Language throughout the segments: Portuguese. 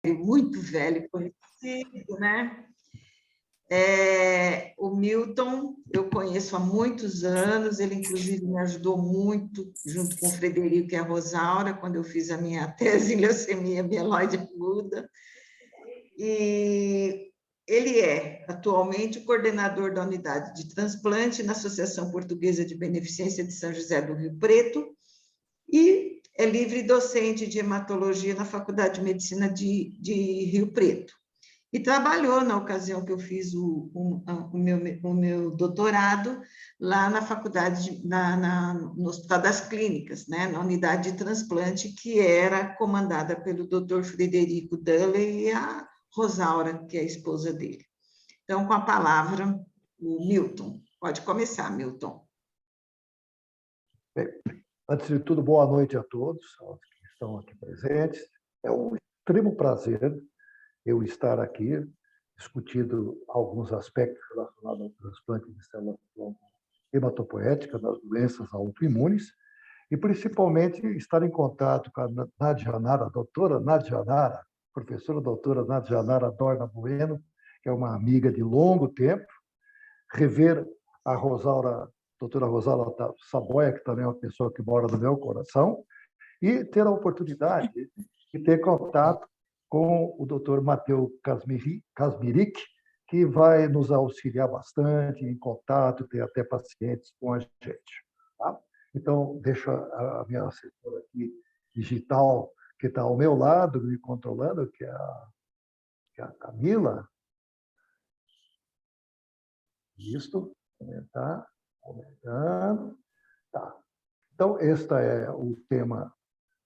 muito velho conhecido, né? O Milton, eu conheço há muitos anos, ele, inclusive, me ajudou muito, junto com o Frederico e a Rosaura, quando eu fiz a minha tese em leucemia mieloide aguda. E ele é, atualmente, o coordenador da unidade de transplante na Associação Portuguesa de Beneficência de São José do Rio Preto e é livre docente de hematologia na Faculdade de Medicina de Rio Preto. E trabalhou, na ocasião que eu fiz o meu doutorado, lá na faculdade, no Hospital das Clínicas, né, na unidade de transplante, que era comandada pelo Dr. Frederico Dulley e a Rosaura, que é a esposa dele. Então, com a palavra, o Milton. Pode começar, Milton. Bem, antes de tudo, boa noite a todos que estão aqui presentes. É um extremo prazer eu estar aqui discutindo alguns aspectos relacionados ao transplante de células hematopoéticas nas doenças autoimunes e, principalmente, estar em contato com a Nádia Nara, a doutora Nádia Nara, professora doutora Nádia Nara Dorna Bueno, que é uma amiga de longo tempo, rever a doutora Rosaura Saboia, que também é uma pessoa que mora no meu coração, e ter a oportunidade de ter contato com o doutor Matheus Kasmirik, que vai nos auxiliar bastante em contato, ter até pacientes com a gente. Tá? Então, deixo a minha assessora aqui, digital, que está ao meu lado, me controlando, que é a Camila. Isto, comentar, comentando. Tá. Então, este é o tema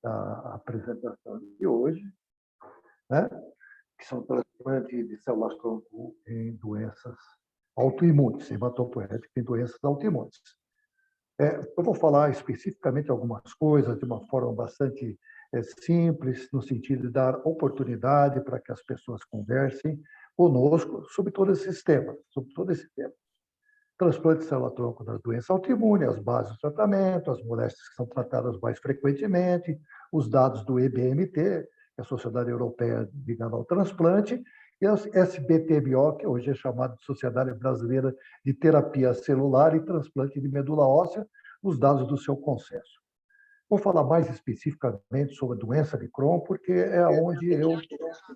da apresentação de hoje, né? Que são transplantes de células-tronco em doenças autoimunes, hematopoéticas em doenças autoimunes. Eu vou falar especificamente algumas coisas de uma forma bastante simples, no sentido de dar oportunidade para que as pessoas conversem conosco sobre todo esse tema, Transplante de célula-tronco nas doenças autoimunes, as bases do tratamento, as moléstias que são tratadas mais frequentemente, os dados do EBMT, que é a Sociedade Europeia ligada ao Transplante, e a SBTBO, que hoje é chamada de Sociedade Brasileira de Terapia Celular e Transplante de Medula Óssea, os dados do seu consenso. Vou falar mais especificamente sobre a doença de Crohn, porque é onde eu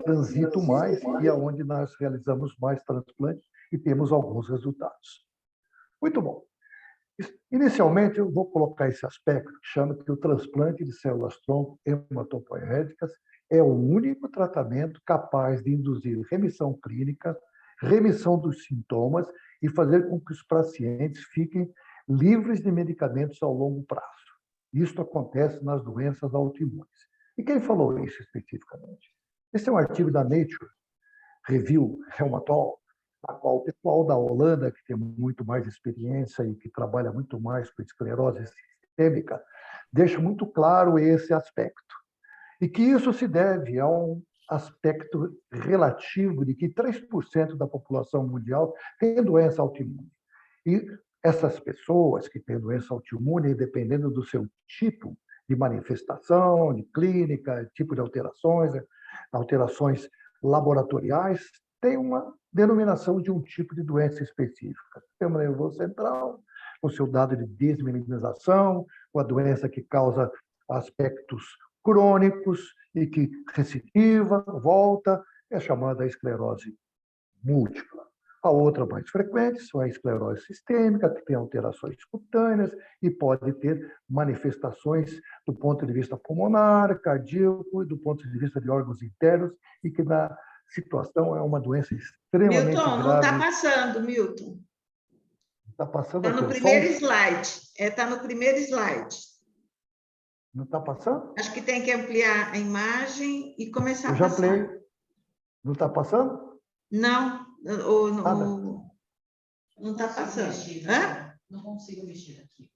transito mais e é onde nós realizamos mais transplantes e temos alguns resultados. Muito bom. Inicialmente, eu vou colocar esse aspecto que chama que o transplante de células-tronco hematopoéticas é o único tratamento capaz de induzir remissão clínica, remissão dos sintomas e fazer com que os pacientes fiquem livres de medicamentos ao longo prazo. Isso acontece nas doenças autoimunes. E quem falou isso especificamente? Esse é um artigo da Nature Review Rheumatoid, a qual o pessoal da Holanda, que tem muito mais experiência e que trabalha muito mais com esclerose sistêmica, deixa muito claro esse aspecto. E que isso se deve a um aspecto relativo de que 3% da população mundial tem doença autoimune. E essas pessoas que têm doença autoimune, dependendo do seu tipo de manifestação, de clínica, tipo de alterações laboratoriais, tem uma denominação de um tipo de doença específica. Sistema nervoso central, o seu dado de desmineralização, a doença que causa aspectos crônicos e que recidiva, volta, é chamada esclerose múltipla. A outra mais frequente é a esclerose sistêmica, que tem alterações cutâneas e pode ter manifestações do ponto de vista pulmonar, cardíaco e do ponto de vista de órgãos internos, e que na situação é uma doença extremamente Milton, grave. não está passando, Milton. Está passando Está no primeiro slide. Está no primeiro slide. Não está passando? Acho que tem que ampliar a imagem e começar a passar. Eu já ampliei. Não está passando? Não, não está passando. Hã? Não consigo mexer aqui.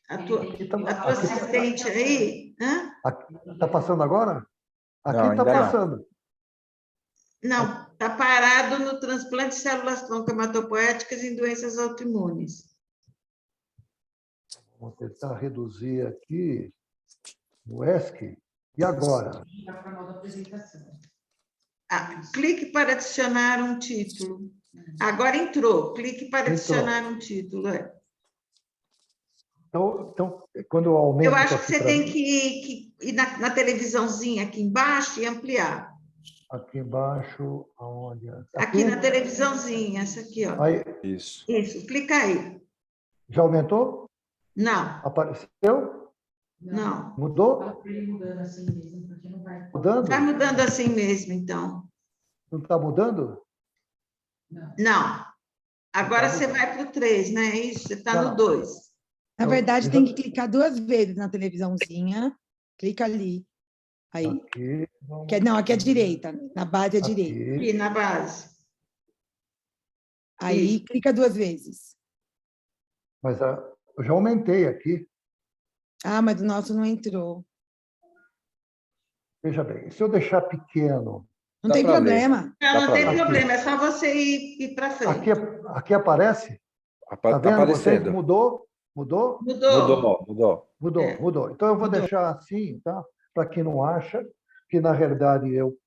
A tua assistente aí? Está passando agora? Aqui está passando. Não, está parado no transplante de células-tronco hematopoéticas em doenças autoimunes. Vamos tentar reduzir aqui o ESC. E agora? Está para a nova apresentação. Clique para adicionar um título. Agora entrou. Clique para adicionar um título. Então, quando eu aumento... Eu acho que você tem que ir na televisãozinha aqui embaixo e ampliar. Aqui embaixo, aonde? Aqui na televisãozinha, essa aqui, ó. Aí. Isso. Isso, clica aí. Já aumentou? Não. Apareceu? Não. Mudou? Mudando? Vai mudando assim mesmo, então. Não está mudando? Não. Agora você vai para o 3, né? Isso, você está no 2. Na verdade, tem que clicar 2 vezes na televisãozinha. Clica ali. Aí. Aqui. Não, aqui à direita. Na base à direita. Aqui na base. Aí, Isso. clica 2 vezes. Mas eu já aumentei aqui. Ah, mas o nosso não entrou. Veja bem, se eu deixar pequeno... Não tem problema. Não tem problema, é só você ir para frente. Aqui aparece? Está vendo? Aparecendo. Vocês mudou? Mudou? Mudou. Então, eu vou deixar assim, tá? Para quem não acha, que, na realidade, eu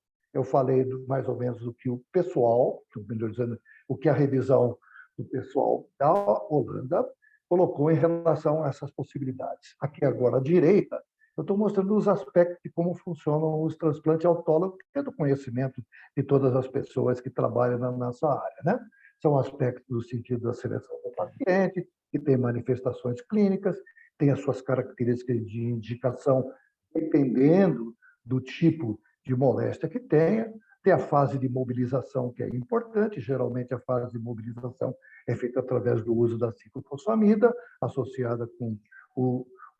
falei mais ou menos do que o pessoal, melhor dizendo, o que a revisão do pessoal da Holanda colocou em relação a essas possibilidades. Aqui agora, à direita, eu estou mostrando os aspectos de como funcionam os transplantes autólogos, que é do conhecimento de todas as pessoas que trabalham na nossa área, né? São aspectos no sentido da seleção do paciente, que tem manifestações clínicas, tem as suas características de indicação, dependendo do tipo de moléstia que tenha, tem a fase de mobilização, que é importante, geralmente a fase de mobilização é feita através do uso da ciclofosfamida, associada com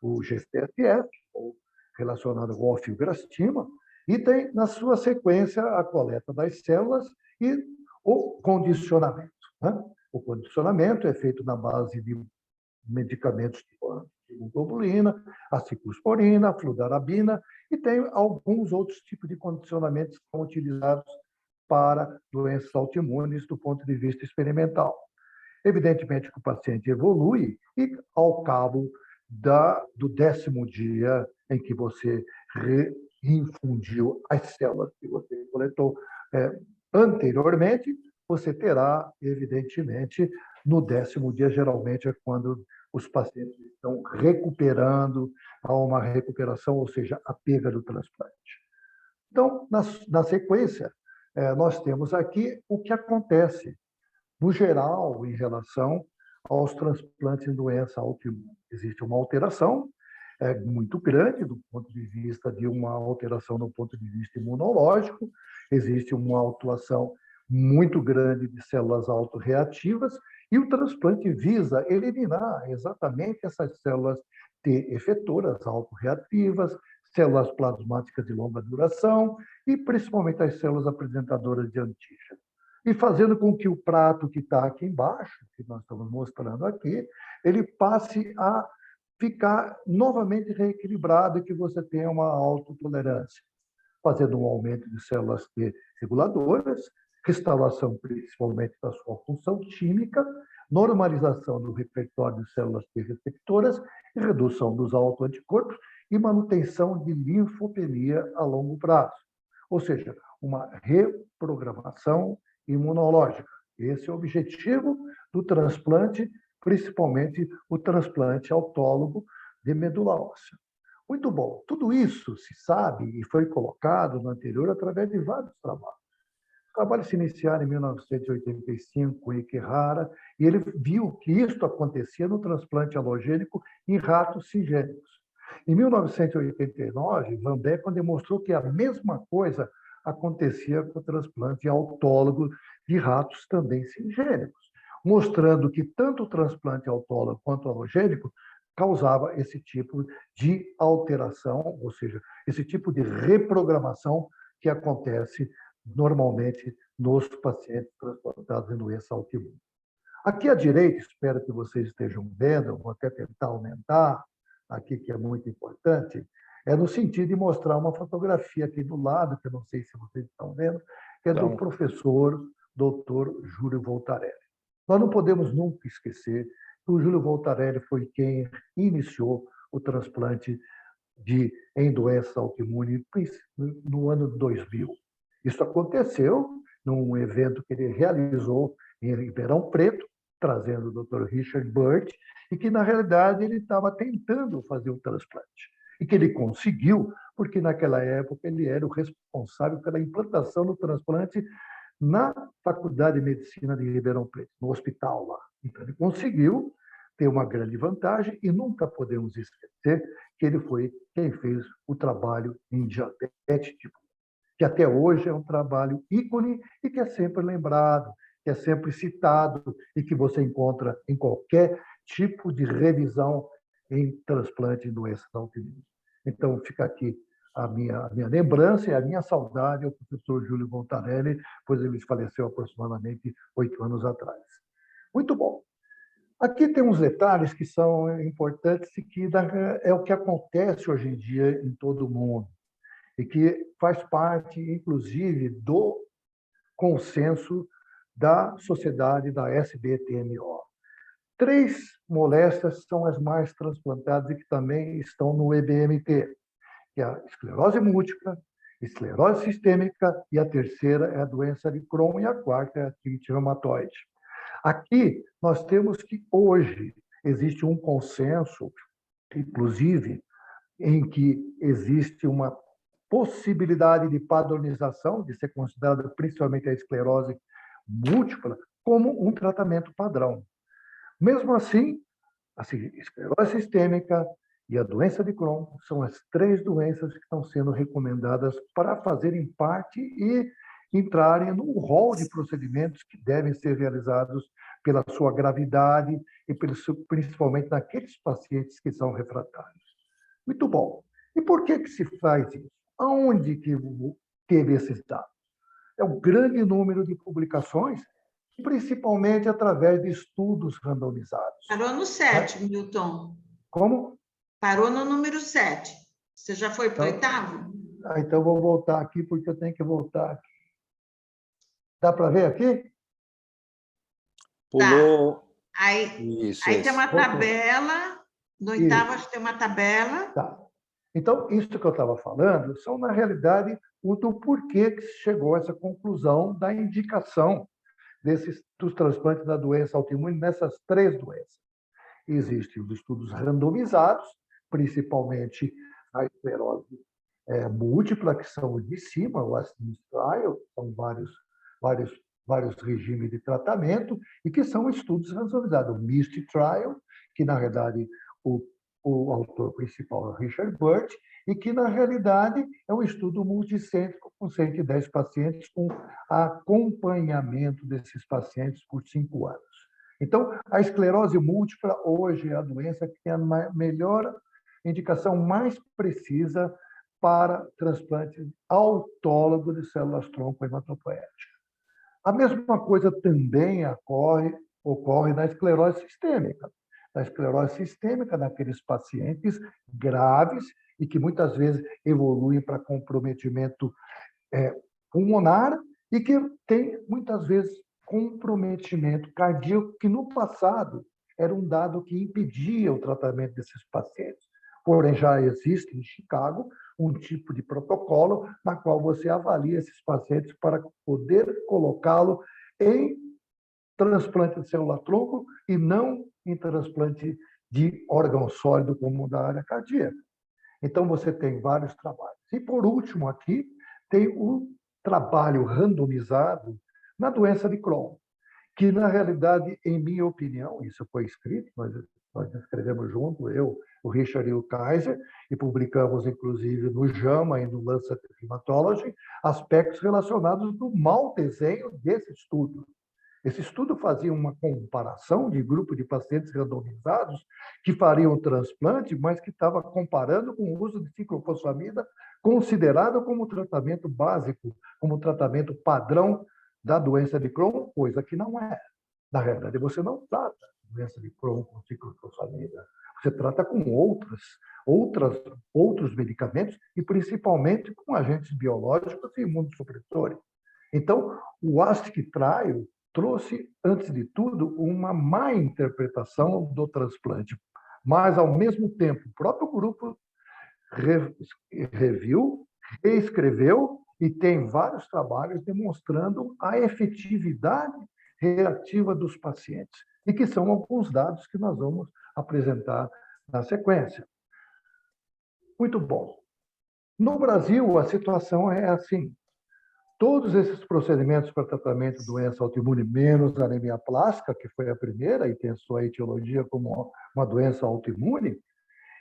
o GCSF, ou relacionada com o filgrastima, e tem, na sua sequência, a coleta das células e o condicionamento. Né? O condicionamento é feito na base de medicamentos tipo globulina, a ciclosporina, a fludarabina, e tem alguns outros tipos de condicionamentos que são utilizados para doenças autoimunes do ponto de vista experimental. Evidentemente que o paciente evolui e, ao cabo do 10º dia em que você reinfundiu as células que você coletou anteriormente, você terá, evidentemente, no 10º dia, geralmente é quando os pacientes estão recuperando, há uma recuperação, ou seja, a perda do transplante. Então, na sequência, nós temos aqui o que acontece, no geral, em relação aos transplantes em doença autoimune. Existe uma alteração muito grande do ponto de vista de uma alteração do ponto de vista imunológico, existe uma atuação muito grande de células autorreativas, e o transplante visa eliminar exatamente essas células T efetoras autorreativas, células plasmáticas de longa duração e principalmente as células apresentadoras de antígeno. E fazendo com que o prato que está aqui embaixo, que nós estamos mostrando aqui, ele passe a ficar novamente reequilibrado e que você tenha uma autotolerância, fazendo um aumento de células T reguladoras, restauração principalmente da sua função química, normalização do repertório de células T receptoras e redução dos autoanticorpos e manutenção de linfopenia a longo prazo. Ou seja, uma reprogramação imunológica. Esse é o objetivo do transplante, principalmente o transplante autólogo de medula óssea. Muito bom. Tudo isso se sabe e foi colocado no anterior através de vários trabalhos. Os trabalhos se iniciaram em 1985 com Ikehara, e ele viu que isto acontecia no transplante halogênico em ratos singênicos. Em 1989, Van Beckman demonstrou que a mesma coisa acontecia com o transplante autólogo de ratos também singênicos, mostrando que tanto o transplante autólogo quanto o halogênico causava esse tipo de alteração, ou seja, esse tipo de reprogramação que acontece normalmente nos pacientes transplantados em doença autoimune. Aqui à direita, espero que vocês estejam vendo, vou até tentar aumentar, aqui que é muito importante, é no sentido de mostrar uma fotografia aqui do lado, que eu não sei se vocês estão vendo, que é do professor Dr. Júlio Voltarelli. Nós não podemos nunca esquecer que o Júlio Voltarelli foi quem iniciou o transplante em doença autoimune no ano 2000. Isso aconteceu num evento que ele realizou em Ribeirão Preto, trazendo o Dr. Richard Burt, e que, na realidade, ele estava tentando fazer um transplante. E que ele conseguiu, porque, naquela época, ele era o responsável pela implantação do transplante na Faculdade de Medicina de Ribeirão Preto, no hospital lá. Então, ele conseguiu ter uma grande vantagem e nunca podemos esquecer que ele foi quem fez o trabalho em diabetes tipo 1, que até hoje é um trabalho ícone e que é sempre lembrado, que é sempre citado e que você encontra em qualquer tipo de revisão em transplante e doenças autoimunes. Então, fica aqui a minha lembrança e a minha saudade ao professor Júlio Montanelli, pois ele faleceu aproximadamente 8 anos atrás. Muito bom. Aqui tem uns detalhes que são importantes e que é o que acontece hoje em dia em todo o mundo e que faz parte, inclusive, do consenso da sociedade da SBTMO. 3 moléstias são as mais transplantadas e que também estão no EBMT, que é a esclerose múltipla, esclerose sistêmica, e a terceira é a doença de Crohn, e a quarta é a artrite reumatoide. Aqui, nós temos que, hoje, existe um consenso, inclusive, em que existe uma possibilidade de padronização, de ser considerada principalmente a esclerose múltipla, como um tratamento padrão. Mesmo assim, a esclerose sistêmica e a doença de Crohn são as 3 doenças que estão sendo recomendadas para fazerem parte e entrarem no rol de procedimentos que devem ser realizados pela sua gravidade e principalmente naqueles pacientes que são refratários. Muito bom. E por que se faz isso? Aonde que teve esses dados? É um grande número de publicações, principalmente através de estudos randomizados. Parou no 7, Milton. Como? Parou no número 7. Você já foi para o 8º? Então vou voltar aqui, porque eu tenho que voltar aqui. Dá para ver aqui? Pulou. Tá. Aí Isso. tem uma tabela. No 8º, acho que tem uma tabela. Tá. Então, isso que eu estava falando são, na realidade, do porquê que se chegou a essa conclusão da indicação dos transplantes da doença autoimune nessas 3 doenças. Existem os estudos randomizados, principalmente a esclerose múltipla, que são os de cima, o Ascens Trial, são vários regimes de tratamento, e que são estudos randomizados. O MIST Trial, que, na realidade, o autor principal é o Richard Burt, e que, na realidade, é um estudo multicêntrico com 110 pacientes, com acompanhamento desses pacientes por 5 anos. Então, a esclerose múltipla hoje é a doença que tem a melhor indicação mais precisa para transplante autólogo de células tronco hematopoéticas. A mesma coisa também ocorre na esclerose sistêmica. Na esclerose sistêmica, naqueles pacientes graves e que muitas vezes evoluem para comprometimento pulmonar e que tem, muitas vezes, comprometimento cardíaco, que no passado era um dado que impedia o tratamento desses pacientes. Porém, já existe em Chicago um tipo de protocolo na qual você avalia esses pacientes para poder colocá-lo em transplante de célula-tronco e não em transplante de órgão sólido, como da área cardíaca. Então, você tem vários trabalhos. E, por último, aqui, tem o trabalho randomizado na doença de Crohn, que, na realidade, em minha opinião, isso foi escrito, nós escrevemos junto, eu, o Richard e o Kaiser, e publicamos, inclusive, no JAMA e no Lancet Hematology, aspectos relacionados do mau desenho desse estudo. Esse estudo fazia uma comparação de grupo de pacientes randomizados que fariam o transplante, mas que estava comparando com o uso de ciclofosfamida, considerado como tratamento básico, como tratamento padrão da doença de Crohn, coisa que não é. Na realidade, você não trata a doença de Crohn com ciclofosfamida. Você trata com outros medicamentos e principalmente com agentes biológicos e imunossupressores. Então, o ASTIC Trial trouxe, antes de tudo, uma má interpretação do transplante. Mas, ao mesmo tempo, o próprio grupo reviu, reescreveu e tem vários trabalhos demonstrando a efetividade relativa dos pacientes, e que são alguns dados que nós vamos apresentar na sequência. Muito bom. No Brasil, a situação é assim. Todos esses procedimentos para tratamento de doença autoimune, menos a anemia plástica, que foi a primeira e tem sua etiologia como uma doença autoimune,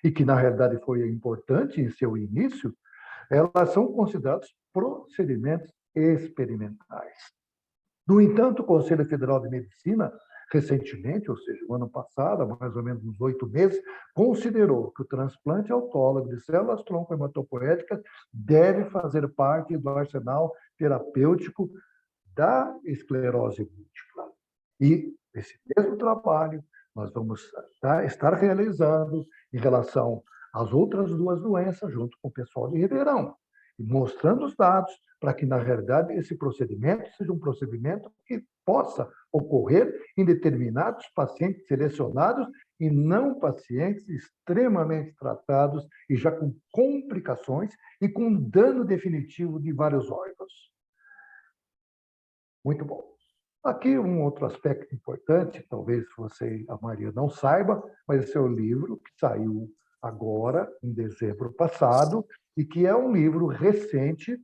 e que, na realidade, foi importante em seu início, elas são considerados procedimentos experimentais. No entanto, o Conselho Federal de Medicina, recentemente, ou seja, no ano passado, há mais ou menos uns 8 meses, considerou que o transplante autólogo de células tronco hematopoéticas deve fazer parte do arsenal terapêutico da esclerose múltipla. E esse mesmo trabalho nós vamos estar realizando em relação às outras duas doenças, junto com o pessoal de Ribeirão, e mostrando os dados para que, na realidade, esse procedimento seja um procedimento que possa ocorrer em determinados pacientes selecionados e não pacientes extremamente tratados e já com complicações e com dano definitivo de vários órgãos. Muito bom. Aqui um outro aspecto importante, talvez você, a Maria, não saiba, mas esse é o livro que saiu agora, em dezembro passado, e que é um livro recente,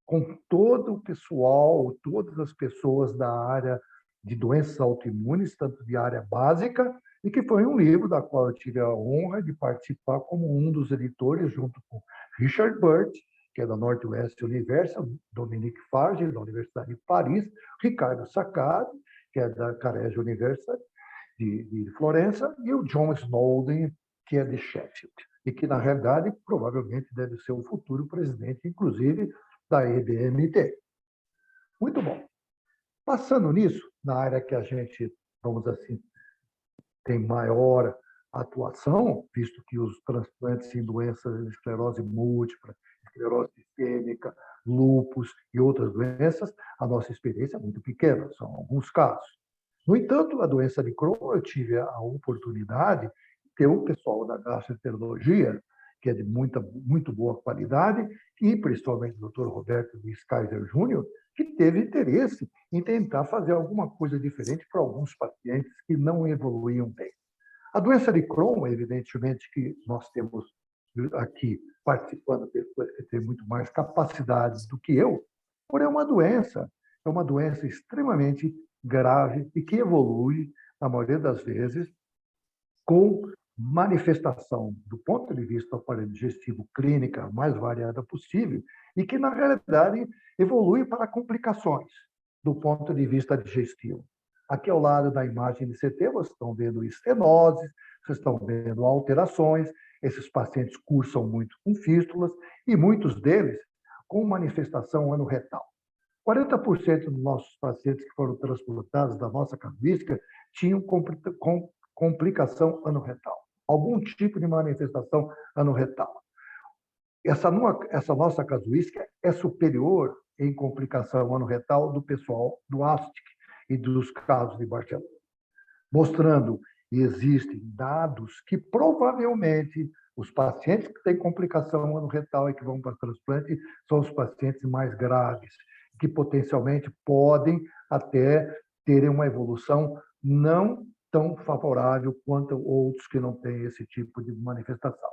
com todo o pessoal, todas as pessoas da área de doenças autoimunes, tanto de área básica, e que foi um livro da qual eu tive a honra de participar como um dos editores, junto com Richard Burt, que é da Northwest University, Dominique Farge, da Universidade de Paris, Ricardo Saccardi, que é da Carnegie University de Florença, e o John Snowden, que é de Sheffield, e que, na realidade, provavelmente deve ser o futuro presidente, inclusive, da EBMT. Muito bom. Passando nisso, na área que a gente, vamos assim, tem maior atuação, visto que os transplantes em doenças de esclerose múltipla, esclerose sistêmica, lúpus e outras doenças, a nossa experiência é muito pequena, são alguns casos. No entanto, a doença de Crohn, eu tive a oportunidade de ter o pessoal da gastroenterologia, que é de muito boa qualidade, e principalmente o Dr. Roberto Luiz Kaiser Júnior, que teve interesse em tentar fazer alguma coisa diferente para alguns pacientes que não evoluíam bem. A doença de Crohn, evidentemente, que nós temos aqui participando pessoas que têm muito mais capacidade do que eu, porém é uma doença extremamente grave e que evolui, na maioria das vezes, com manifestação do ponto de vista do aparelho digestivo clínica mais variada possível e que, na realidade, evolui para complicações do ponto de vista digestivo. Aqui ao lado da imagem de CT, vocês estão vendo estenoses, vocês estão vendo alterações, esses pacientes cursam muito com fístulas e muitos deles com manifestação anorretal. 40% dos nossos pacientes que foram transplantados da nossa casuística tinham complicação anorretal, algum tipo de manifestação anorretal. Essa nossa casuística é superior em complicação anorretal do pessoal do ASTIC e dos casos de Barcelona, mostrando que existem dados que provavelmente os pacientes que têm complicação anorretal e que vão para transplante são os pacientes mais graves, que potencialmente podem até terem uma evolução não tão favorável quanto outros que não têm esse tipo de manifestação.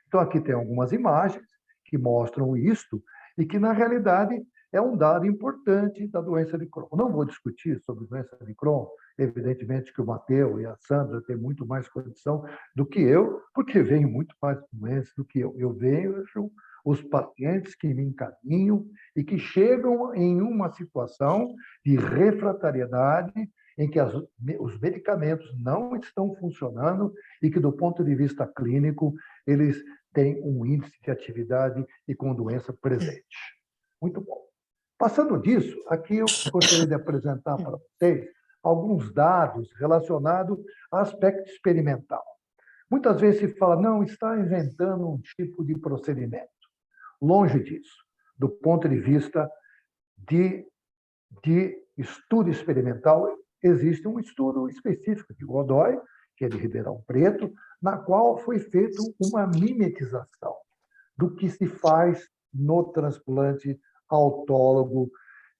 Então, aqui tem algumas imagens que mostram isto e que, na realidade, é um dado importante da doença de Crohn. Não vou discutir sobre doença de Crohn, evidentemente que o Matteo e a Sandra têm muito mais condição do que eu, porque veem muito mais doenças do que eu. Eu vejo os pacientes que me encaminham e que chegam em uma situação de refratariedade em que os medicamentos não estão funcionando e que, do ponto de vista clínico, eles têm um índice de atividade e com doença presente. Muito bom. Passando disso, aqui eu gostaria de apresentar para vocês alguns dados relacionados ao aspecto experimental. Muitas vezes se fala, não, está inventando um tipo de procedimento. Longe disso. Do ponto de vista de estudo experimental, existe um estudo específico de Godoy, que é de Ribeirão Preto, na qual foi feita uma mimetização do que se faz no transplante autólogo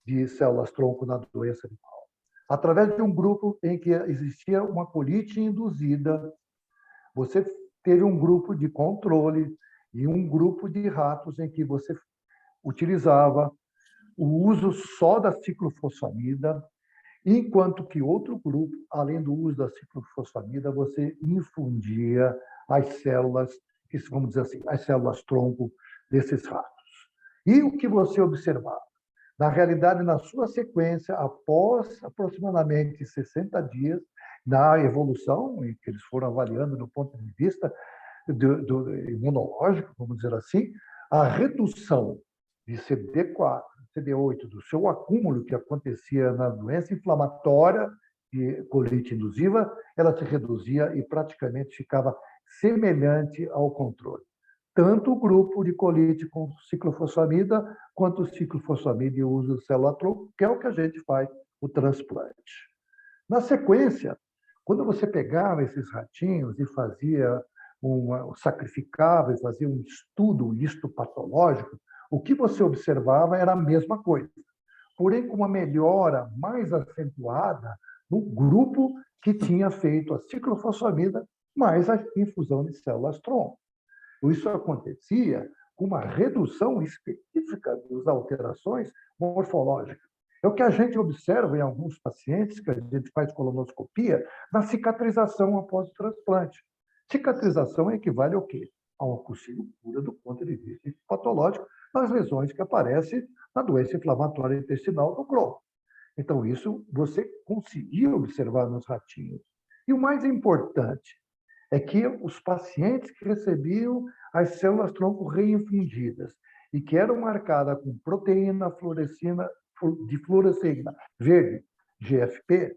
de células-tronco na doença de Crohn, através de um grupo em que existia uma colite induzida. Você teve um grupo de controle e um grupo de ratos em que você utilizava o uso só da ciclofosfamida, enquanto que outro grupo, além do uso da ciclofosfamida, você infundia as células, que vamos dizer assim, as células-tronco desses ratos. E o que você observava? Na realidade, na sua sequência, após aproximadamente 60 dias, na evolução, em que eles foram avaliando do ponto de vista do imunológico, vamos dizer assim, a redução de CD4, CD8, do seu acúmulo que acontecia na doença inflamatória de colite induziva, ela se reduzia e praticamente ficava semelhante ao controle. Tanto o grupo de colite com ciclofosfamida, quanto o ciclofosfamida e o uso de célula-tronco, que é o que a gente faz o transplante. Na sequência, quando você pegava esses ratinhos e fazia sacrificava e fazia um estudo histopatológico, o que você observava era a mesma coisa, porém com uma melhora mais acentuada no grupo que tinha feito a ciclofosfamida mais a infusão de células-tronco. Isso acontecia com uma redução específica das alterações morfológicas. É o que a gente observa em alguns pacientes, que a gente faz colonoscopia, na cicatrização após o transplante. Cicatrização equivale ao quê? A uma possível cura do ponto de vista patológico nas lesões que aparecem na doença inflamatória intestinal do Crohn. Então, isso você conseguia observar nos ratinhos. E o mais importante é que os pacientes que recebiam as células-tronco reinfundidas e que eram marcadas com proteína de fluorescina verde, GFP,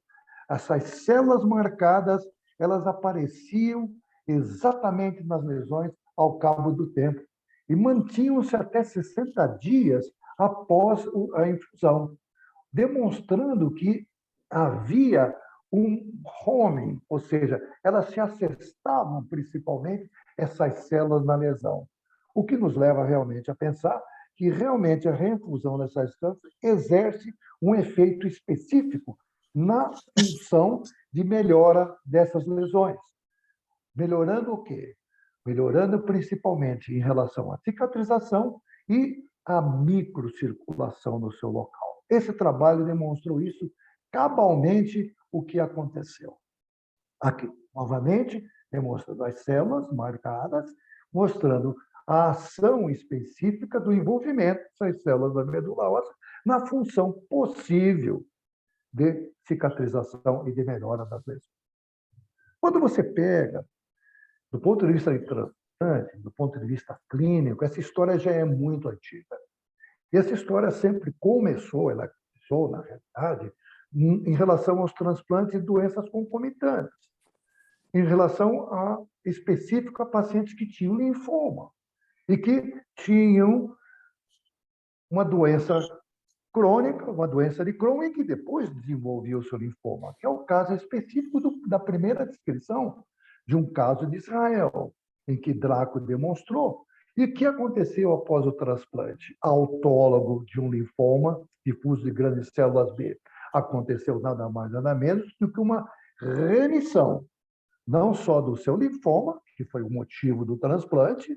essas células marcadas, elas apareciam exatamente nas lesões ao cabo do tempo e mantinham-se até 60 dias após a infusão, demonstrando que havia um homing, ou seja, elas se assestavam principalmente essas células na lesão, o que nos leva realmente a pensar que realmente a reinfusão dessas células exerce um efeito específico na função de melhora dessas lesões. Melhorando o quê? Melhorando principalmente em relação à cicatrização e à microcirculação no seu local. Esse trabalho demonstrou isso cabalmente o que aconteceu. Aqui, novamente, demonstrando as células marcadas, mostrando a ação específica do envolvimento dessas células da medula óssea na função possível de cicatrização e de melhora das lesões. Quando você pega, do ponto de vista de transplante, do ponto de vista clínico, essa história já é muito antiga. E essa história sempre começou, ela começou, na realidade, em relação aos transplantes de doenças concomitantes, em relação a específico a pacientes que tinham linfoma e que tinham uma doença crônica, uma doença de Crohn, e que depois desenvolveu o seu linfoma, que é o caso específico da primeira descrição de um caso de Israel, em que Draco demonstrou. E o que aconteceu após o transplante? Autólogo de um linfoma difuso de grandes células B. Aconteceu nada mais, nada menos do que uma remissão, não só do seu linfoma, que foi o motivo do transplante,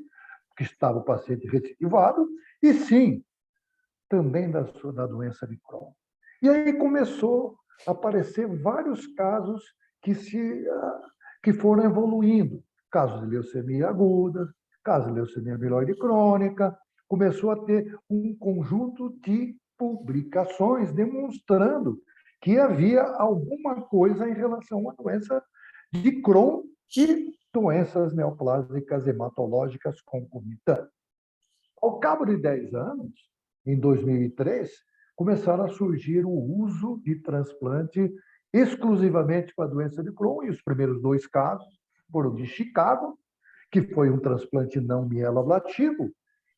que estava o paciente recidivado, e sim, também da doença de Crohn. E aí começou a aparecer vários casos que foram evoluindo. Casos de leucemia aguda, casos de leucemia amiloide crônica, começou a ter um conjunto de publicações demonstrando que havia alguma coisa em relação à doença de Crohn e doenças neoplásicas hematológicas concomitantes. Ao cabo de 10 anos, em 2003, começaram a surgir o uso de transplante exclusivamente para a doença de Crohn, e os primeiros 2 casos foram de Chicago, que foi um transplante não mieloablativo,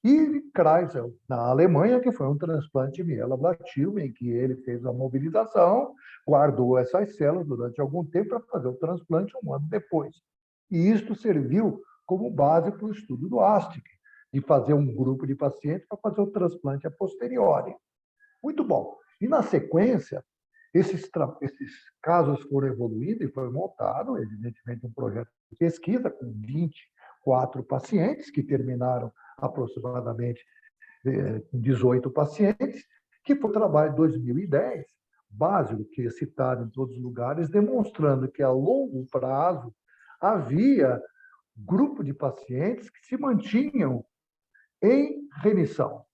e Kreisel, na Alemanha, que foi um transplante mieloablativo, em que ele fez a mobilização, guardou essas células durante algum tempo para fazer o transplante 1 ano depois. E isto serviu como base para o estudo do ASTIC, de fazer um grupo de pacientes para fazer o transplante a posteriori. Muito bom. E, na sequência, esses casos foram evoluindo e foi montado, evidentemente, um projeto de pesquisa com 24 pacientes, que terminaram aproximadamente 18 pacientes, que foi o trabalho de 2010, básico, que é citado em todos os lugares, demonstrando que, a longo prazo, havia grupo de pacientes que se mantinham em remissão.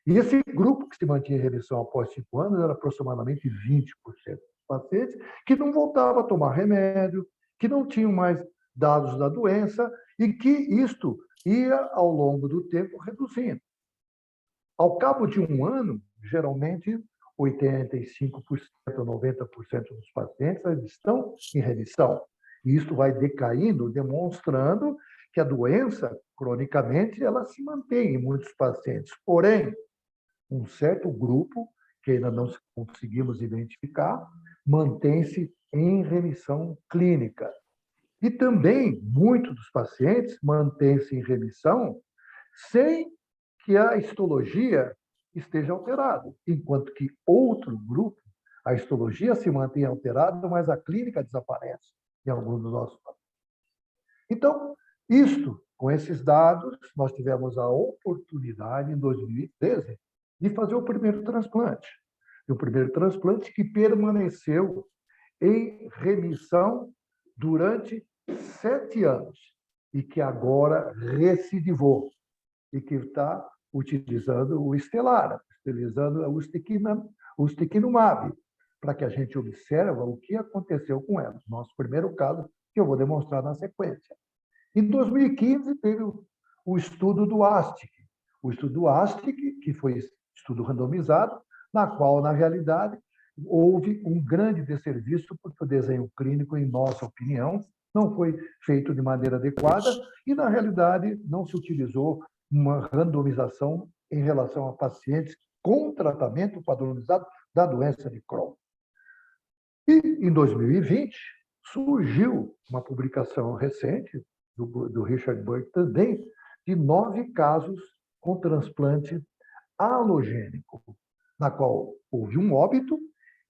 E esse grupo que se mantinha em remissão após 5 anos era aproximadamente 20% dos pacientes que não voltavam a tomar remédio, que não tinham mais dados da doença e que isto ia, ao longo do tempo, reduzindo. Ao cabo de 1 ano, geralmente 85%, 90% dos pacientes estão em remissão. E isso vai decaindo, demonstrando que a doença, cronicamente, ela se mantém em muitos pacientes. Porém, um certo grupo, que ainda não conseguimos identificar, mantém-se em remissão clínica. E também, muitos dos pacientes mantêm-se em remissão sem que a histologia esteja alterada, enquanto que outro grupo, a histologia se mantém alterada, mas a clínica desaparece em alguns dos nossos pacientes. Então, com esses dados, nós tivemos a oportunidade, em 2013, de fazer o primeiro transplante. E o primeiro transplante que permaneceu em remissão durante 7 anos e que agora recidivou e que está utilizando o Stelara, utilizando o ustekinumab, para que a gente observe o que aconteceu com ela. Nosso primeiro caso, que eu vou demonstrar na sequência. Em 2015, teve o estudo do ASTIC. O estudo do ASTIC, que foi estudo randomizado, na qual, na realidade, houve um grande desserviço, porque o desenho clínico, em nossa opinião, não foi feito de maneira adequada e, na realidade, não se utilizou uma randomização em relação a pacientes com tratamento padronizado da doença de Crohn. E, em 2020, surgiu uma publicação recente do Richard Burke também, de 9 casos com transplante alogênico, na qual houve um óbito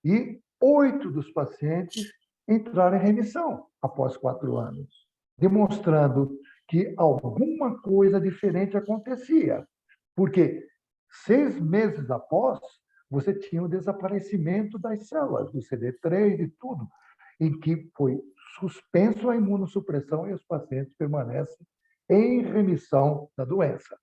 e 8 dos pacientes entraram em remissão após 4 anos, demonstrando que alguma coisa diferente acontecia, porque 6 meses após, você tinha o desaparecimento das células, do CD3 e tudo, em que foi suspenso a imunossupressão e os pacientes permanecem em remissão da doença,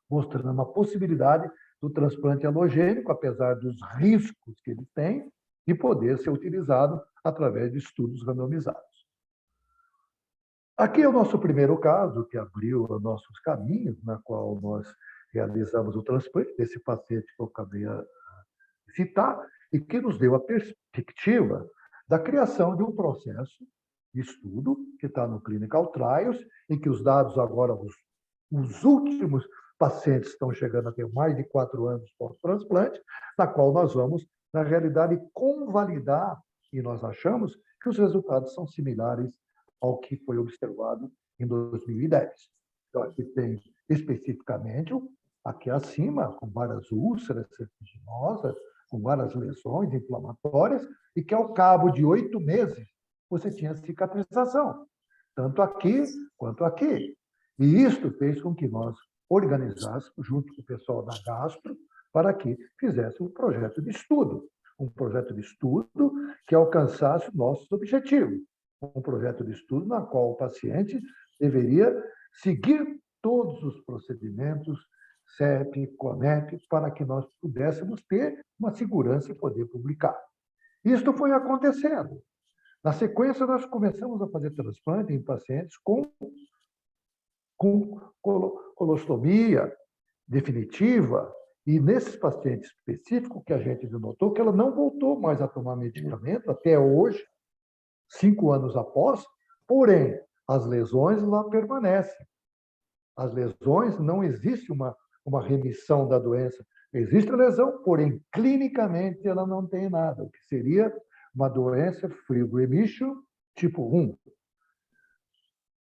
mostrando uma possibilidade do transplante alogênico, apesar dos riscos que ele tem, de poder ser utilizado através de estudos randomizados. Aqui é o nosso primeiro caso, que abriu os nossos caminhos, na qual nós realizamos o transplante desse paciente que eu acabei de citar, e que nos deu a perspectiva da criação de um processo de estudo, que está no Clinical Trials, em que os dados agora, os últimos pacientes estão chegando a ter mais de 4 anos pós-transplante, na qual nós vamos, na realidade, convalidar, e nós achamos que os resultados são similares ao que foi observado em 2010. Então, aqui tem especificamente, aqui acima, com várias úlceras vertiginosas, com várias lesões inflamatórias, e que ao cabo de 8 meses você tinha cicatrização, tanto aqui quanto aqui. E isto fez com que nós organizássemos, junto com o pessoal da Gastro, para que fizesse um projeto de estudo que alcançasse o nosso objetivo, um projeto de estudo na qual o paciente deveria seguir todos os procedimentos CEP, CONEP, para que nós pudéssemos ter uma segurança e poder publicar. Isto foi acontecendo. Na sequência, nós começamos a fazer transplante em pacientes com colostomia definitiva, e nesses pacientes específicos que a gente notou que ela não voltou mais a tomar medicamento até hoje, 5 anos após, porém, as lesões lá permanecem. As lesões, não existe uma remissão da doença. Existe a lesão, porém, clinicamente ela não tem nada, o que seria uma doença febrile remission tipo 1.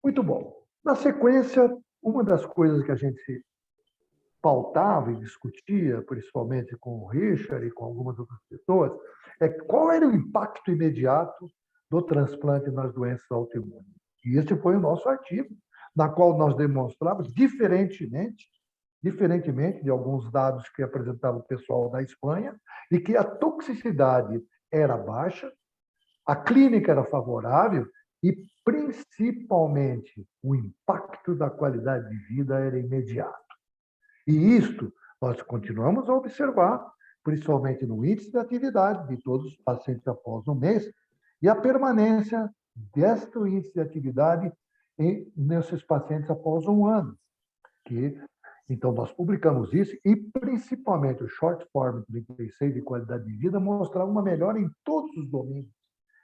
Muito bom. Na sequência, uma das coisas que a gente pautava e discutia, principalmente com o Richard e com algumas outras pessoas, é qual era o impacto imediato do transplante nas doenças autoimunes. E esse foi o nosso artigo, na qual nós demonstramos, diferentemente de alguns dados que apresentava o pessoal da Espanha, e que a toxicidade era baixa, a clínica era favorável e, principalmente, o impacto da qualidade de vida era imediato. E isto nós continuamos a observar, principalmente no índice de atividade de todos os pacientes após um mês, e a permanência deste índice de atividade nesses pacientes após um ano. Então, nós publicamos isso e, principalmente, o Short Form 36 de qualidade de vida mostrava uma melhora em todos os domínios.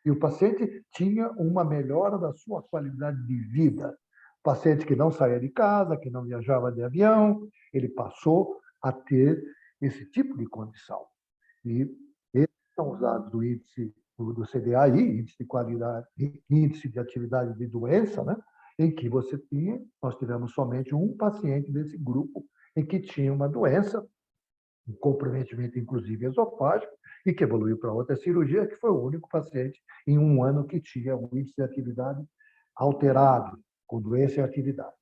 E o paciente tinha uma melhora da sua qualidade de vida. Paciente que não saía de casa, que não viajava de avião, ele passou a ter esse tipo de condição. E esses são os dados do índice do CDAI, índice de qualidade, índice de atividade de doença, né? Em que nós tivemos somente um paciente desse grupo em que tinha uma doença, um comprometimento, inclusive, esofágico, e que evoluiu para outra cirurgia, que foi o único paciente em um ano que tinha um índice de atividade alterado, com doença e atividade.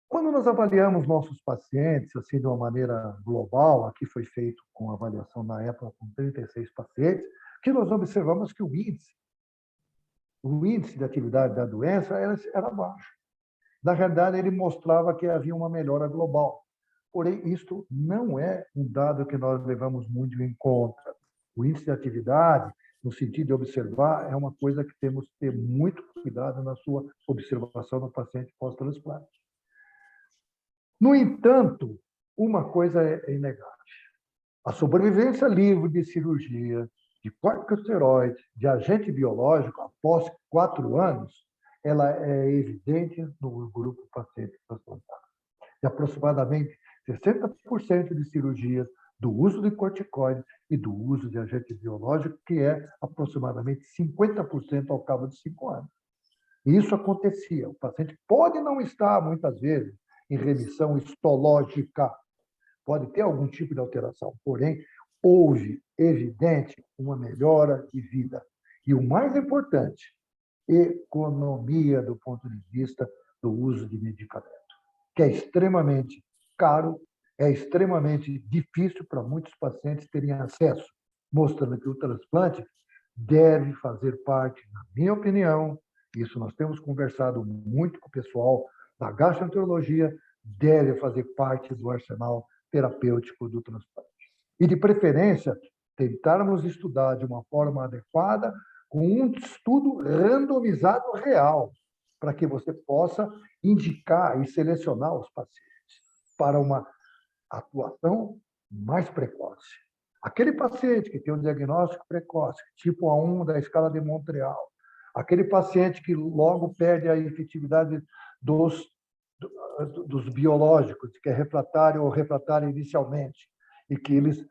Quando nós avaliamos nossos pacientes, assim, de uma maneira global, aqui foi feito com avaliação na época com 36 pacientes, que nós observamos que o índice de atividade da doença era baixo. Na realidade, ele mostrava que havia uma melhora global. Porém, isto não é um dado que nós levamos muito em conta. O índice de atividade, no sentido de observar, é uma coisa que temos que ter muito cuidado na sua observação no paciente pós-transplante. No entanto, uma coisa é inegável. A sobrevivência livre de cirurgia, de corticosteroide, de agente biológico, após 4 anos, ela é evidente no grupo paciente transplantado. De aproximadamente 60% de cirurgias do uso de corticoide e do uso de agente biológico, que é aproximadamente 50% ao cabo de 5 anos. E isso acontecia. O paciente pode não estar, muitas vezes, em remissão histológica, pode ter algum tipo de alteração, porém, houve, evidente, uma melhora de vida. E o mais importante, economia do ponto de vista do uso de medicamento, que é extremamente caro, é extremamente difícil para muitos pacientes terem acesso, mostrando que o transplante deve fazer parte, na minha opinião, isso nós temos conversado muito com o pessoal da gastroenterologia, deve fazer parte do arsenal terapêutico do transplante. E, de preferência, tentarmos estudar de uma forma adequada, com um estudo randomizado real, para que você possa indicar e selecionar os pacientes para uma atuação mais precoce. Aquele paciente que tem um diagnóstico precoce, tipo A1 da escala de Montreal, aquele paciente que logo perde a efetividade dos biológicos, que é refratário ou refratário inicialmente, e que eles,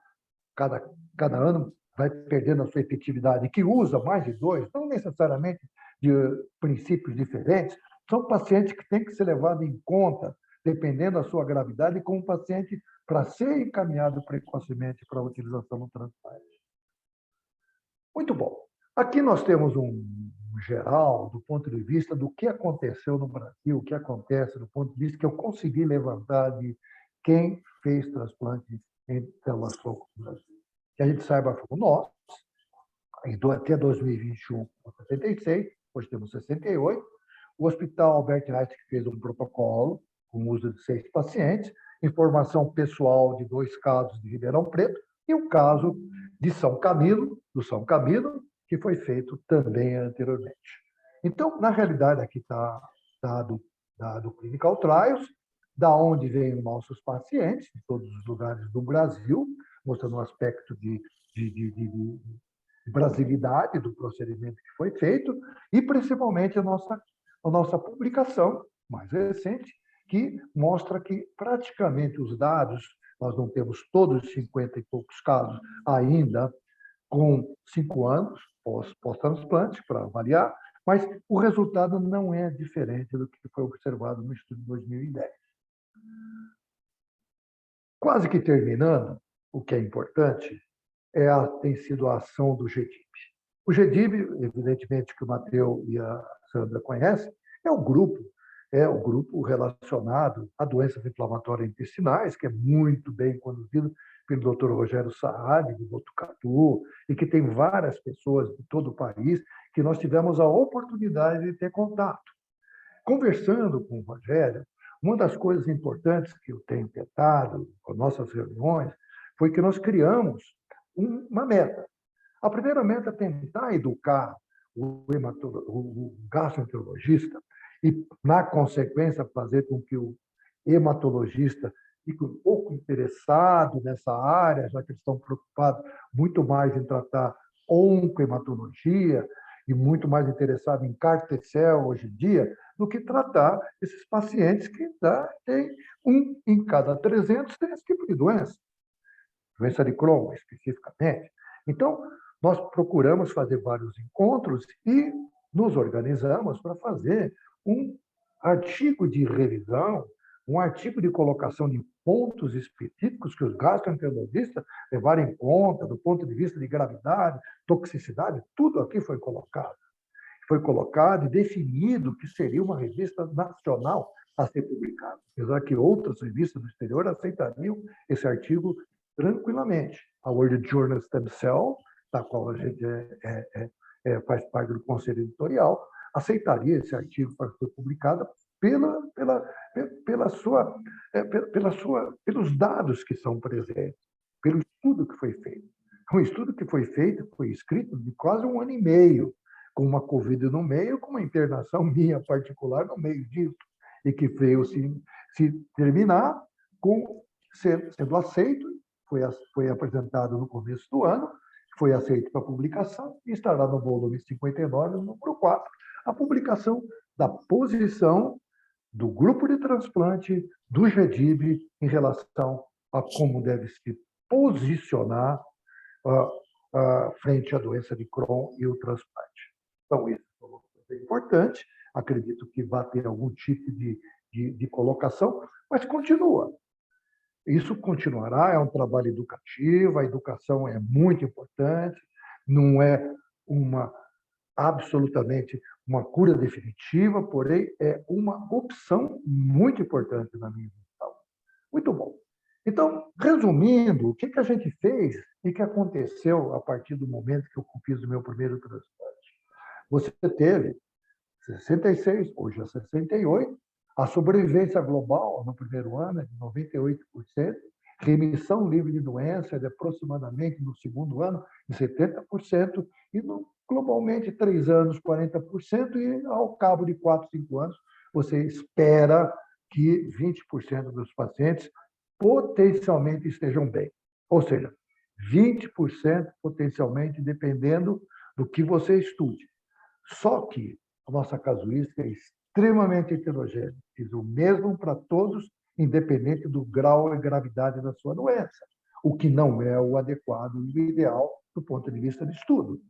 cada ano, vai perdendo a sua efetividade, e que usa mais de 2, não necessariamente de princípios diferentes, são pacientes que têm que ser levados em conta, dependendo da sua gravidade, como paciente para ser encaminhado precocemente para a utilização no transplante. Muito bom. Aqui nós temos um geral, do ponto de vista do que aconteceu no Brasil, o que acontece do ponto de vista que eu consegui levantar de quem fez transplante em células tronco no Brasil. Que a gente saiba, nós, até 2021, 76, hoje temos 68, o Hospital Albert Einstein fez um protocolo com o uso de 6 pacientes, informação pessoal de 2 casos de Ribeirão Preto e um caso de São Camilo, que foi feito também anteriormente. Então, na realidade, aqui está dado Clinical Trials, da onde vêm os nossos pacientes, de todos os lugares do Brasil, mostrando um aspecto de brasilidade do procedimento que foi feito, e principalmente a nossa publicação mais recente, que mostra que praticamente os dados, nós não temos todos os 50 e poucos casos ainda com 5 anos pós-transplante para avaliar, Mas o resultado não é diferente do que foi observado no estudo de 2010. Quase que terminando, o que é importante tem sido a ação do GDIB. O GDIB, evidentemente, que o Matteo e a Sandra conhecem, é o grupo relacionado a doenças inflamatórias intestinais, que é muito bem conduzido pelo Dr. Rogério Saad, do Botucatu, e que tem várias pessoas de todo o país que nós tivemos a oportunidade de ter contato. Conversando com o Rogério, uma das coisas importantes que eu tenho tentado com nossas reuniões foi que nós criamos uma meta. A primeira meta é tentar educar o gastroenterologista e, na consequência, fazer com que o hematologista fique um pouco interessado nessa área, já que eles estão preocupados muito mais em tratar oncohematologia e muito mais interessados em cartecel hoje em dia, do que tratar esses pacientes que têm 1 em cada 300 tem esse tipo de doença de Crohn, especificamente. Então, nós procuramos fazer vários encontros e nos organizamos para fazer um artigo de revisão, um artigo de colocação de pontos específicos que os gastroenterologistas levaram em conta, do ponto de vista de gravidade, toxicidade, tudo aqui foi colocado. Foi colocado e definido que seria uma revista nacional a ser publicada, apesar que outras revistas do exterior aceitariam esse artigo tranquilamente. A World Journal Stem Cell, da qual a gente faz parte do conselho editorial, aceitaria esse artigo para ser publicado pelos dados que são presentes, pelo estudo que foi feito. Um estudo que foi feito, foi escrito de quase 1 ano e meio, com uma Covid no meio, com uma internação minha particular no meio disso, e que veio se terminar sendo aceito, foi apresentado no começo do ano, foi aceito para publicação e estará no volume 59, número 4, a publicação da posição do grupo de transplante do GDIB em relação a como deve se posicionar frente à doença de Crohn e o transplante. Então, isso é uma coisa importante, acredito que vai ter algum tipo de colocação, mas continua. Isso continuará, é um trabalho educativo, a educação é muito importante, não é absolutamente uma cura definitiva, porém é uma opção muito importante na minha visão. Muito bom. Então, resumindo, o que a gente fez e que aconteceu a partir do momento que eu fiz o meu primeiro transplante? Você teve 66, hoje é 68, a sobrevivência global no primeiro ano é de 98%, remissão livre de doença de aproximadamente no segundo ano de 70%, e globalmente 3 anos 40%, e ao cabo de 4, 5 anos você espera que 20% dos pacientes potencialmente estejam bem. Ou seja, 20% potencialmente, dependendo do que você estude. Só que a nossa casuística é extremamente heterogênea, fiz o mesmo para todos, independente do grau e gravidade da sua doença, o que não é o adequado e o ideal do ponto de vista de estudo.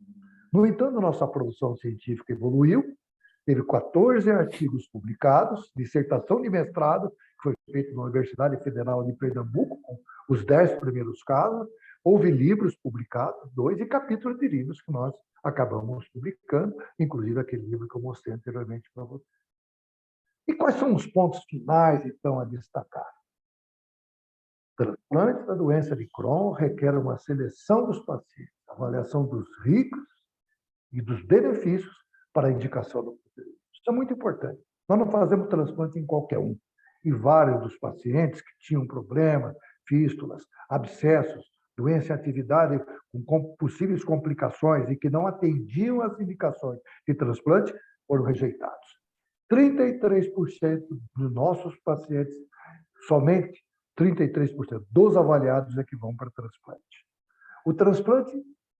No entanto, nossa produção científica evoluiu, teve 14 artigos publicados, dissertação de mestrado, que foi feita na Universidade Federal de Pernambuco, com os 10 primeiros casos, houve livros publicados, 2, e capítulos de livros que nós acabamos publicando, inclusive aquele livro que eu mostrei anteriormente para vocês. E quais são os pontos finais, então, a destacar? O transplante da doença de Crohn requer uma seleção dos pacientes, avaliação dos riscos e dos benefícios para a indicação do procedimento. Isso é muito importante. Nós não fazemos transplante em qualquer um. E vários dos pacientes que tinham problemas, fístulas, abscessos, doença em atividade com possíveis complicações e que não atendiam às indicações de transplante foram rejeitados. 33% dos nossos pacientes, somente 33% dos avaliados é que vão para transplante. O transplante,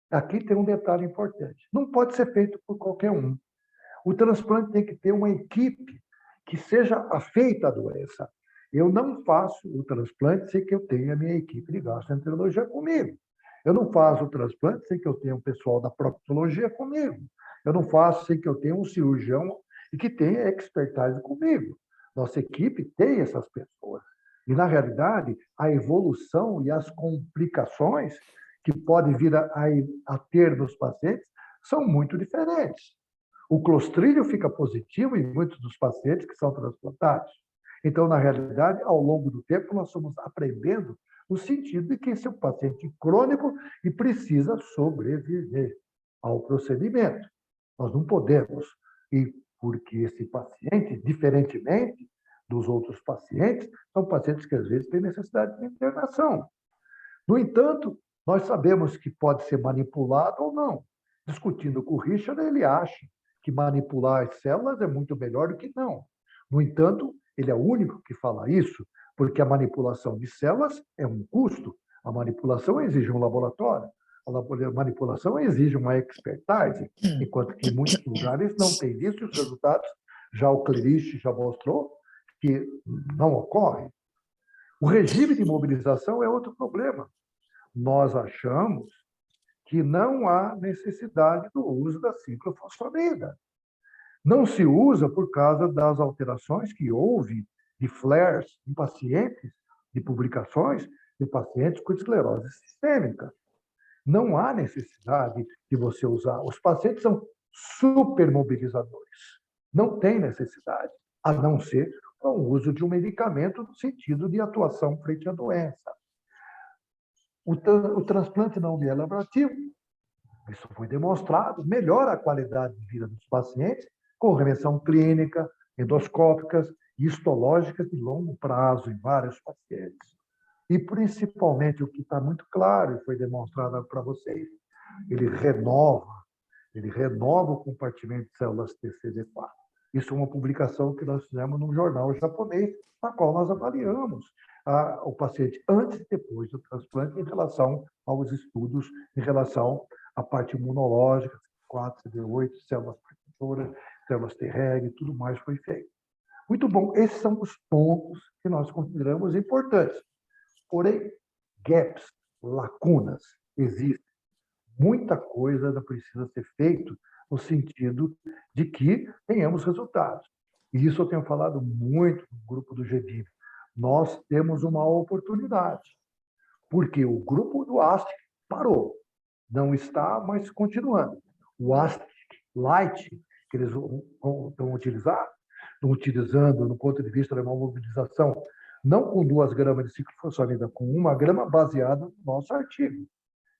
aqui tem um detalhe importante, não pode ser feito por qualquer um. O transplante tem que ter uma equipe que seja afeita à doença. Eu não faço o transplante sem que eu tenha a minha equipe de gastroenterologia comigo. Eu não faço o transplante sem que eu tenha um pessoal da proctologia comigo. Eu não faço sem que eu tenha um cirurgião e que tenha expertise comigo. Nossa equipe tem essas pessoas. E, na realidade, a evolução e as complicações que podem vir a ter nos pacientes são muito diferentes. O clostrídio fica positivo em muitos dos pacientes que são transplantados. Então, na realidade, ao longo do tempo, nós estamos aprendendo no sentido de que esse é um paciente crônico e precisa sobreviver ao procedimento. Nós não podemos, e porque esse paciente, diferentemente dos outros pacientes, são pacientes que às vezes têm necessidade de internação. No entanto, nós sabemos que pode ser manipulado ou não. Discutindo com o Richard, ele acha que manipular as células é muito melhor do que não. No entanto, ele é o único que fala isso, porque a manipulação de células é um custo. A manipulação exige um laboratório. A manipulação exige uma expertise, enquanto que em muitos lugares não tem isso e os resultados, já o Clerici já mostrou, que não ocorre. O regime de mobilização é outro problema. Nós achamos que não há necessidade do uso da ciclofosfamida. Não se usa por causa das alterações que houve de flares em pacientes, de publicações de pacientes com esclerose sistêmica. Não há necessidade de você usar. Os pacientes são supermobilizadores. Não tem necessidade, a não ser para o uso de um medicamento no sentido de atuação frente à doença. O transplante não mieloablativo, isso foi demonstrado, melhora a qualidade de vida dos pacientes com remissão clínica, endoscópicas e histológicas de longo prazo em vários pacientes. E, principalmente, o que está muito claro e foi demonstrado para vocês, ele renova o compartimento de células TCD4. Isso é uma publicação que nós fizemos num jornal japonês, na qual nós avaliamos o paciente antes e depois do transplante em relação aos estudos, em relação à parte imunológica, 4, CD8, células protetoras, células Treg, tudo mais foi feito. Muito bom, esses são os pontos que nós consideramos importantes. Porém, gaps, lacunas, existem. Muita coisa ainda precisa ser feito no sentido de que tenhamos resultados. E isso eu tenho falado muito no grupo do GDIV. Nós temos uma oportunidade, porque o grupo do ASTIC parou, não está mais continuando. O ASTIC Light, que eles estão utilizando no ponto de vista da mobilização, não com 2 gramas de ciclofosfamida, com 1 grama baseada no nosso artigo,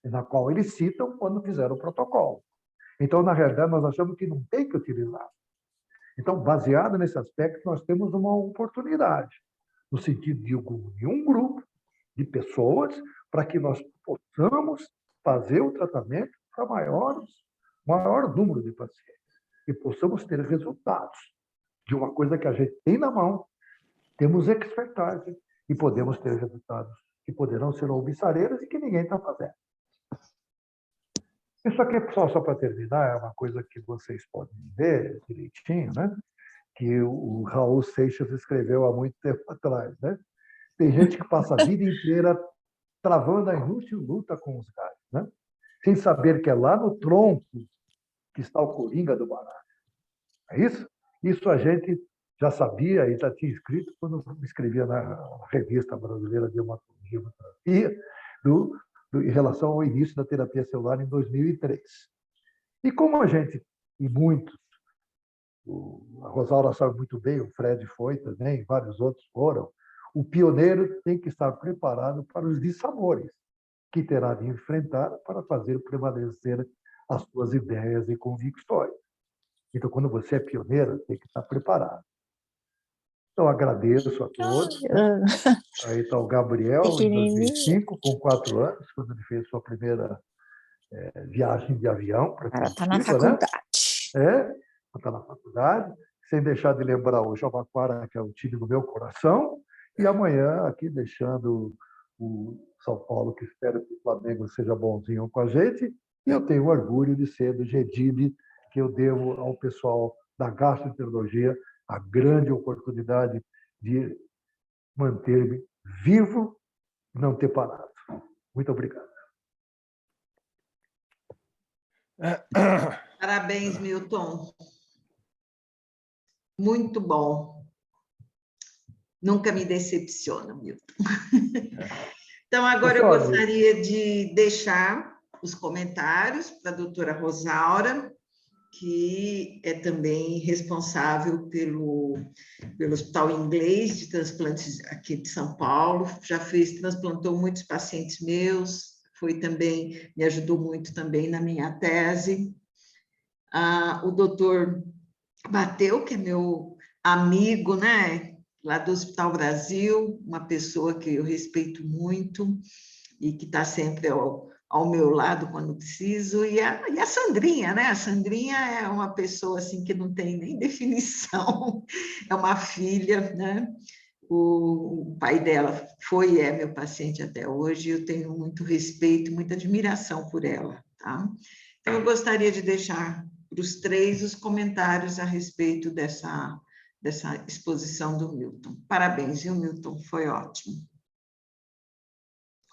na qual eles citam quando fizeram o protocolo. Então, na realidade, nós achamos que não tem que utilizar. Então, baseado nesse aspecto, nós temos uma oportunidade, no sentido de unir um grupo de pessoas para que nós possamos fazer o tratamento para maior número de pacientes e possamos ter resultados de uma coisa que a gente tem na mão, temos expertise e podemos ter resultados que poderão ser alvissareiros e que ninguém está fazendo. Isso aqui, só para terminar, é uma coisa que vocês podem ver direitinho, né? Que o Raul Seixas escreveu há muito tempo atrás, né? Tem gente que passa a vida inteira travando a inútil luta com os galhos, né? Sem saber que é lá no tronco que está o coringa do baralho. É isso? Isso a gente já sabia e já tinha escrito quando escrevia na Revista Brasileira de Hematologia e Hemoterapia, em relação ao início da terapia celular em 2003. E como a gente, e muitos, a Rosaura sabe muito bem, o Fred foi também, vários outros foram, o pioneiro tem que estar preparado para os dissabores que terá de enfrentar para fazer prevalecer as suas ideias e convicções. Então, quando você é pioneiro, tem que estar preparado. Então, agradeço a todos. Aí está o Gabriel, em 2005, com 4 anos, quando ele fez sua primeira viagem de avião para Ela está na Curitiba, faculdade. né? Está na faculdade, sem deixar de lembrar o Jabaquara, que é o time do meu coração, e amanhã aqui deixando o São Paulo, que espero que o Flamengo seja bonzinho com a gente, e eu tenho orgulho de ser do GDIB, que eu devo ao pessoal da gastroenterologia a grande oportunidade de manter-me vivo e não ter parado. Muito obrigado. Parabéns, Milton. Muito bom. Nunca me decepciona, Milton. Então, agora eu gostaria de deixar os comentários para a doutora Rosaura, que é também responsável pelo Hospital Inglês de Transplantes aqui de São Paulo, transplantou muitos pacientes meus, me ajudou muito também na minha tese. O doutor Mateu, que é meu amigo, né, lá do Hospital Brasil, uma pessoa que eu respeito muito e que está sempre ao meu lado quando preciso, e a Sandrinha, né? A Sandrinha é uma pessoa assim que não tem nem definição, é uma filha, né? O pai dela foi e é meu paciente até hoje, e eu tenho muito respeito, muita admiração por ela, tá? Então, eu gostaria de deixar para os três os comentários a respeito dessa exposição do Milton. Parabéns, viu, Milton? Foi ótimo.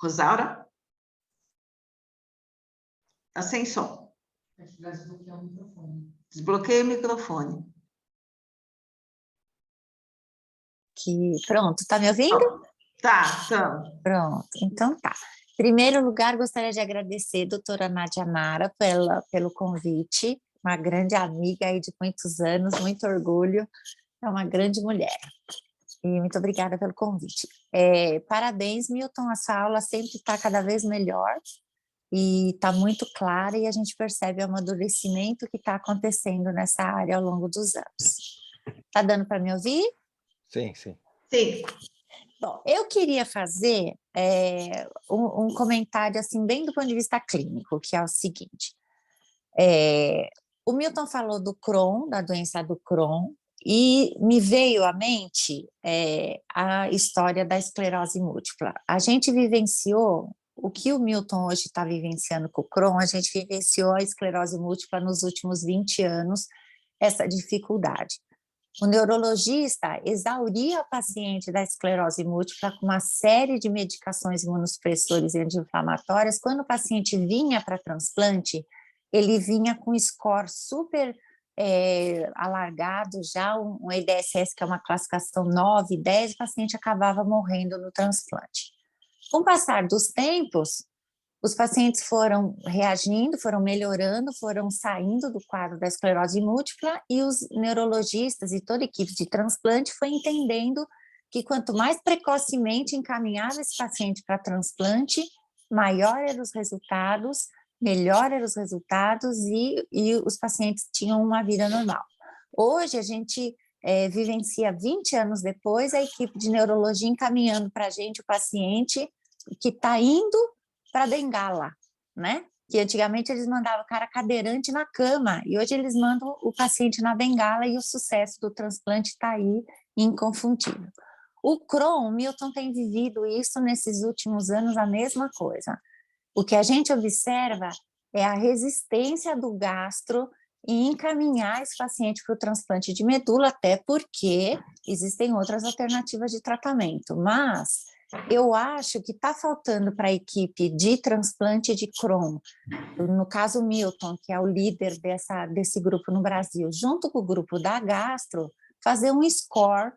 Rosaura? Está sem som. Desbloquear o microfone. Desbloqueia o microfone. Pronto, tá me ouvindo? Tá. Pronto, então tá. Em primeiro lugar, gostaria de agradecer a doutora Nádia Mara pelo convite, uma grande amiga aí de muitos anos, muito orgulho, é uma grande mulher. E muito obrigada pelo convite. Parabéns, Milton, a sua aula sempre está cada vez melhor e está muito clara e a gente percebe o amadurecimento que está acontecendo nessa área ao longo dos anos. Está dando para me ouvir? Sim. Bom, eu queria fazer um comentário assim, bem do ponto de vista clínico, que é o seguinte. O Milton falou do Crohn, da doença do Crohn, e me veio à mente a história da esclerose múltipla. A gente vivenciou, o que o Milton hoje está vivenciando com o Crohn, a gente vivenciou a esclerose múltipla nos últimos 20 anos, essa dificuldade. O neurologista exauria o paciente da esclerose múltipla com uma série de medicações imunossupressores e anti-inflamatórias. Quando o paciente vinha para transplante, ele vinha com score super alargado, já um EDSS, que é uma classificação 9, 10, o paciente acabava morrendo no transplante. Com o passar dos tempos, os pacientes foram reagindo, foram melhorando, foram saindo do quadro da esclerose múltipla e os neurologistas e toda a equipe de transplante foi entendendo que quanto mais precocemente encaminhava esse paciente para transplante, maior eram os resultados, melhor eram os resultados e os pacientes tinham uma vida normal. Hoje, a gente vivencia 20 anos depois, a equipe de neurologia encaminhando para a gente o paciente que está indo para bengala, né? Que antigamente eles mandavam o cara cadeirante na cama, e hoje eles mandam o paciente na bengala e o sucesso do transplante está aí inconfundível. O Crohn, o Milton tem vivido isso nesses últimos anos, a mesma coisa. O que a gente observa é a resistência do gastro em encaminhar esse paciente para o transplante de medula, até porque existem outras alternativas de tratamento, mas eu acho que está faltando para a equipe de transplante de Crohn, no caso Milton, que é o líder desse grupo no Brasil, junto com o grupo da gastro, fazer um score,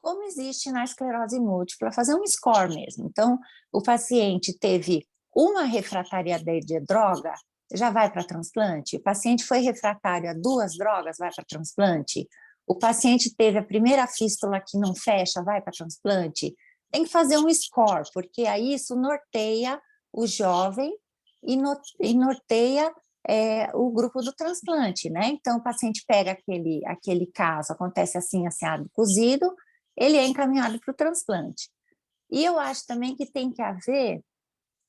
como existe na esclerose múltipla, fazer um score mesmo. Então, o paciente teve uma refratariedade de droga, já vai para transplante? O paciente foi refratário a 2 drogas, vai para transplante? O paciente teve a primeira fístula que não fecha, vai para transplante? Tem que fazer um score, porque aí isso norteia o jovem e norteia o grupo do transplante, né? Então, o paciente pega aquele caso, acontece assim, assado, cozido, ele é encaminhado para o transplante. E eu acho também que tem que haver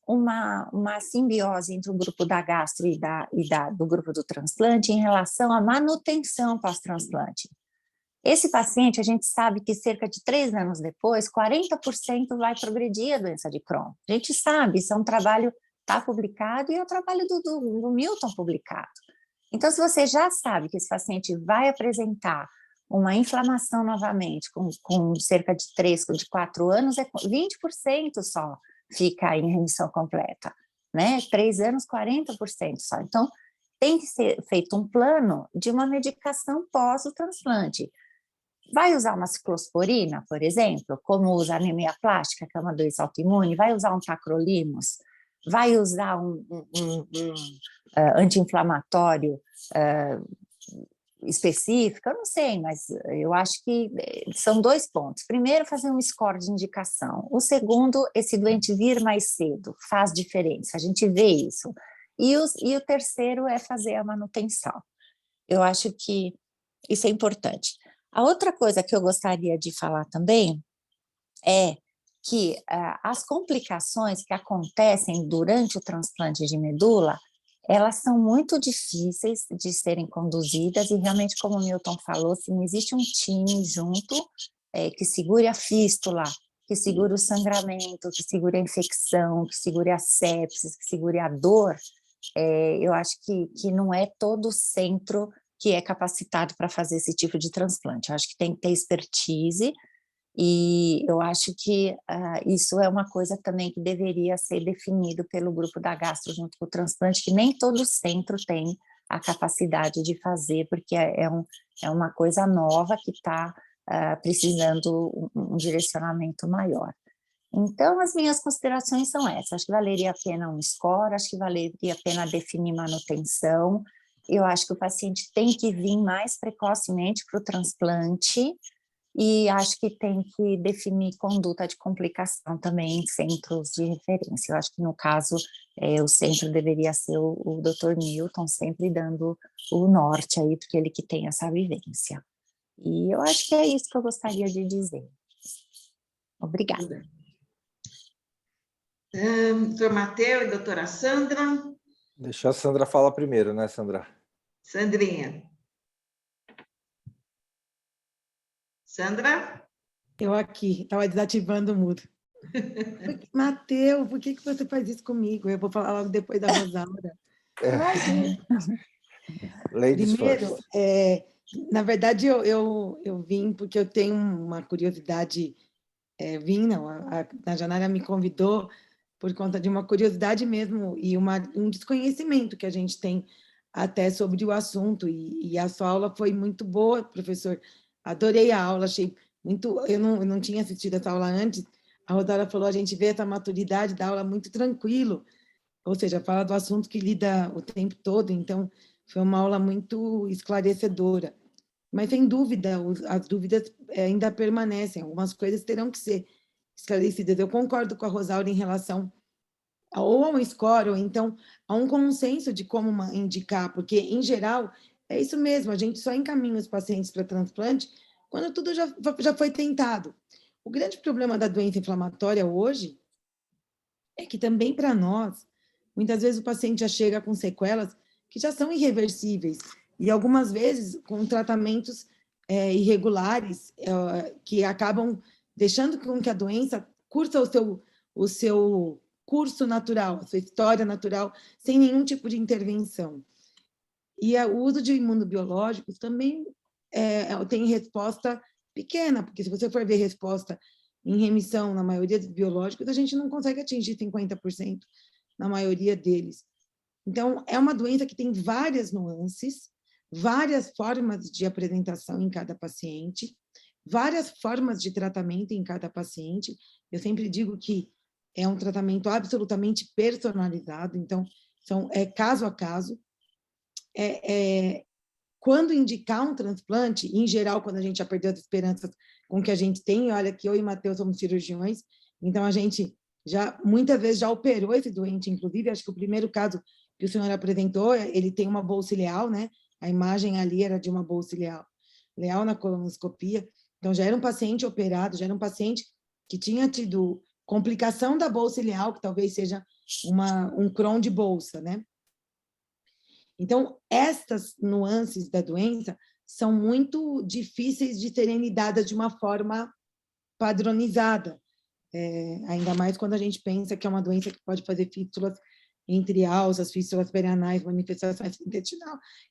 uma simbiose entre o grupo da gastro e do grupo do transplante em relação à manutenção pós-transplante. Esse paciente, a gente sabe que cerca de 3 anos depois, 40% vai progredir a doença de Crohn. A gente sabe, isso é um trabalho, está publicado, e é o trabalho do Milton publicado. Então, se você já sabe que esse paciente vai apresentar uma inflamação novamente, com cerca de 4 anos, 20% só fica em remissão completa, né? 3 anos, 40% só. Então, tem que ser feito um plano de uma medicação pós o transplante. Vai usar uma ciclosporina, por exemplo, como usa a anemia plástica, que é uma doença autoimune? Vai usar um tacrolimus? Vai usar um anti-inflamatório específico? Eu não sei, mas eu acho que são 2 pontos. Primeiro, fazer um score de indicação. O segundo, esse doente vir mais cedo, faz diferença, a gente vê isso. E o terceiro é fazer a manutenção. Eu acho que isso é importante. A outra coisa que eu gostaria de falar também é que as complicações que acontecem durante o transplante de medula, elas são muito difíceis de serem conduzidas e realmente, como o Milton falou, se não existe um time junto que segure a fístula, que segure o sangramento, que segure a infecção, que segure a sepsis, que segure a dor, eu acho que não é todo centro que é capacitado para fazer esse tipo de transplante. Eu acho que tem que ter expertise e eu acho que isso é uma coisa também que deveria ser definido pelo grupo da gastro junto com o transplante, que nem todo centro tem a capacidade de fazer, porque é uma coisa nova que está precisando um direcionamento maior. Então, as minhas considerações são essas. Acho que valeria a pena um score, acho que valeria a pena definir manutenção. Eu acho que o paciente tem que vir mais precocemente para o transplante e acho que tem que definir conduta de complicação também em centros de referência. Eu acho que, no caso, o centro deveria ser o Dr. Milton, sempre dando o norte aí, porque ele que tem essa vivência. E eu acho que é isso que eu gostaria de dizer. Obrigada. Doutor Matteo e doutora Sandra. Deixa a Sandra falar primeiro, né, Sandra? Sandrinha. Sandra? Eu aqui, estava desativando o mudo. Matteo, por que você faz isso comigo? Eu vou falar logo depois da Rosaura. Ladies Primeiro, first. na verdade, eu vim porque eu tenho uma curiosidade. Vim, não, a Janara me convidou por conta de uma curiosidade mesmo e um desconhecimento que a gente tem até sobre o assunto. E a sua aula foi muito boa, professor. Adorei a aula, achei muito. Eu não tinha assistido essa aula antes. A Rosaura falou, a gente vê essa maturidade da aula muito tranquilo, ou seja, fala do assunto que lida o tempo todo, então foi uma aula muito esclarecedora. Mas, sem dúvida, as dúvidas ainda permanecem, algumas coisas terão que ser esclarecidas. Eu concordo com a Rosaura em relação ou a um score, ou então a um consenso de como indicar, porque, em geral, é isso mesmo, a gente só encaminha os pacientes para transplante quando tudo já foi tentado. O grande problema da doença inflamatória hoje é que também para nós, muitas vezes o paciente já chega com sequelas que já são irreversíveis, e algumas vezes com tratamentos irregulares que acabam deixando com que a doença cursa o seu curso natural, a sua história natural, sem nenhum tipo de intervenção. E o uso de imunobiológicos também tem resposta pequena, porque se você for ver resposta em remissão na maioria dos biológicos, a gente não consegue atingir 50% na maioria deles. Então, é uma doença que tem várias nuances, várias formas de apresentação em cada paciente, várias formas de tratamento em cada paciente. Eu sempre digo que é um tratamento absolutamente personalizado, então, é caso a caso. Quando indicar um transplante, em geral, quando a gente já perdeu as esperanças com o que a gente tem, olha que eu e Matheus somos cirurgiões, então a gente muitas vezes já operou esse doente, inclusive, acho que o primeiro caso que o senhor apresentou, ele tem uma bolsa ileal, né? A imagem ali era de uma bolsa ileal na colonoscopia, então já era um paciente operado, já era um paciente que tinha tido complicação da bolsa ileal, que talvez seja um Crohn de bolsa, né? Então, estas nuances da doença são muito difíceis de serem lidadas de uma forma padronizada, ainda mais quando a gente pensa que é uma doença que pode fazer fístulas entre alças, fístulas perianais, manifestação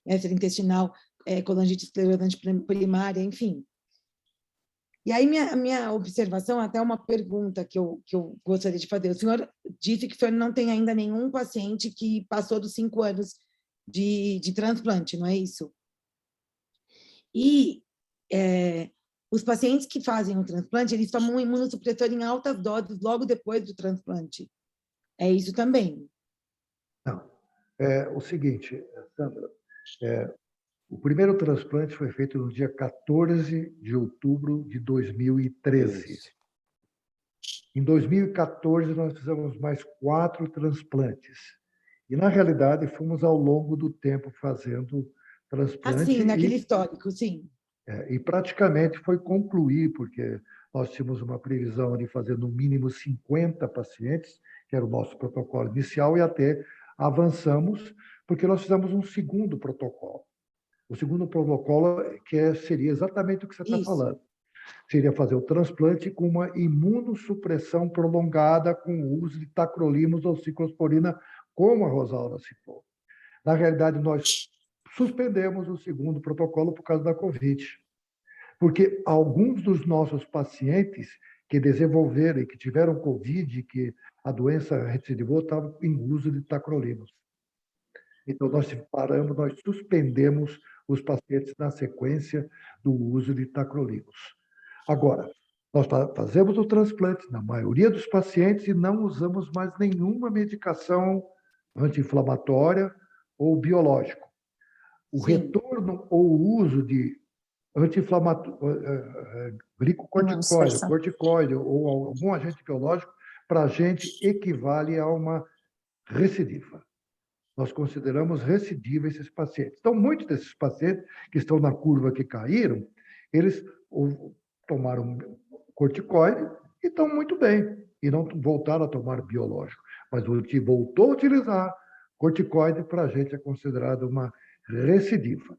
extraintestinal, colangite esclerosante primária, enfim. E aí, minha observação, até uma pergunta que eu gostaria de fazer. O senhor disse que o senhor não tem ainda nenhum paciente que passou dos 5 anos de transplante, não é isso? E os pacientes que fazem o transplante, eles tomam um imunossupressor em altas doses logo depois do transplante. É isso também. Não. É o seguinte, Sandra, o primeiro transplante foi feito no dia 14 de outubro de 2013. Isso. Em 2014, nós fizemos mais 4 transplantes. E, na realidade, fomos ao longo do tempo fazendo transplante. Assim, naquele histórico, sim. E praticamente foi concluir, porque nós tínhamos uma previsão de fazer no mínimo 50 pacientes, que era o nosso protocolo inicial, e até avançamos, porque nós fizemos um segundo protocolo. O segundo protocolo seria exatamente o que você está falando. Seria fazer o transplante com uma imunossupressão prolongada com o uso de tacrolimus ou ciclosporina, como a Rosalba citou. Na realidade, nós suspendemos o segundo protocolo por causa da Covid, porque alguns dos nossos pacientes que desenvolveram e que tiveram Covid, que a doença recidivou, estavam em uso de tacrolimus. Então, nós paramos, nós suspendemos os pacientes na sequência do uso de tacrolimus. Agora, nós fazemos o transplante na maioria dos pacientes e não usamos mais nenhuma medicação anti-inflamatória ou biológico. O retorno ou o uso de anti-inflamatório, glicocorticoide, corticoide ou algum agente biológico, para a gente equivale a uma recidiva. Nós consideramos recidiva esses pacientes. Então, muitos desses pacientes que estão na curva que caíram, eles tomaram corticoide e estão muito bem, e não voltaram a tomar biológico. Mas o que voltou a utilizar corticoide, para a gente é considerado uma recidiva.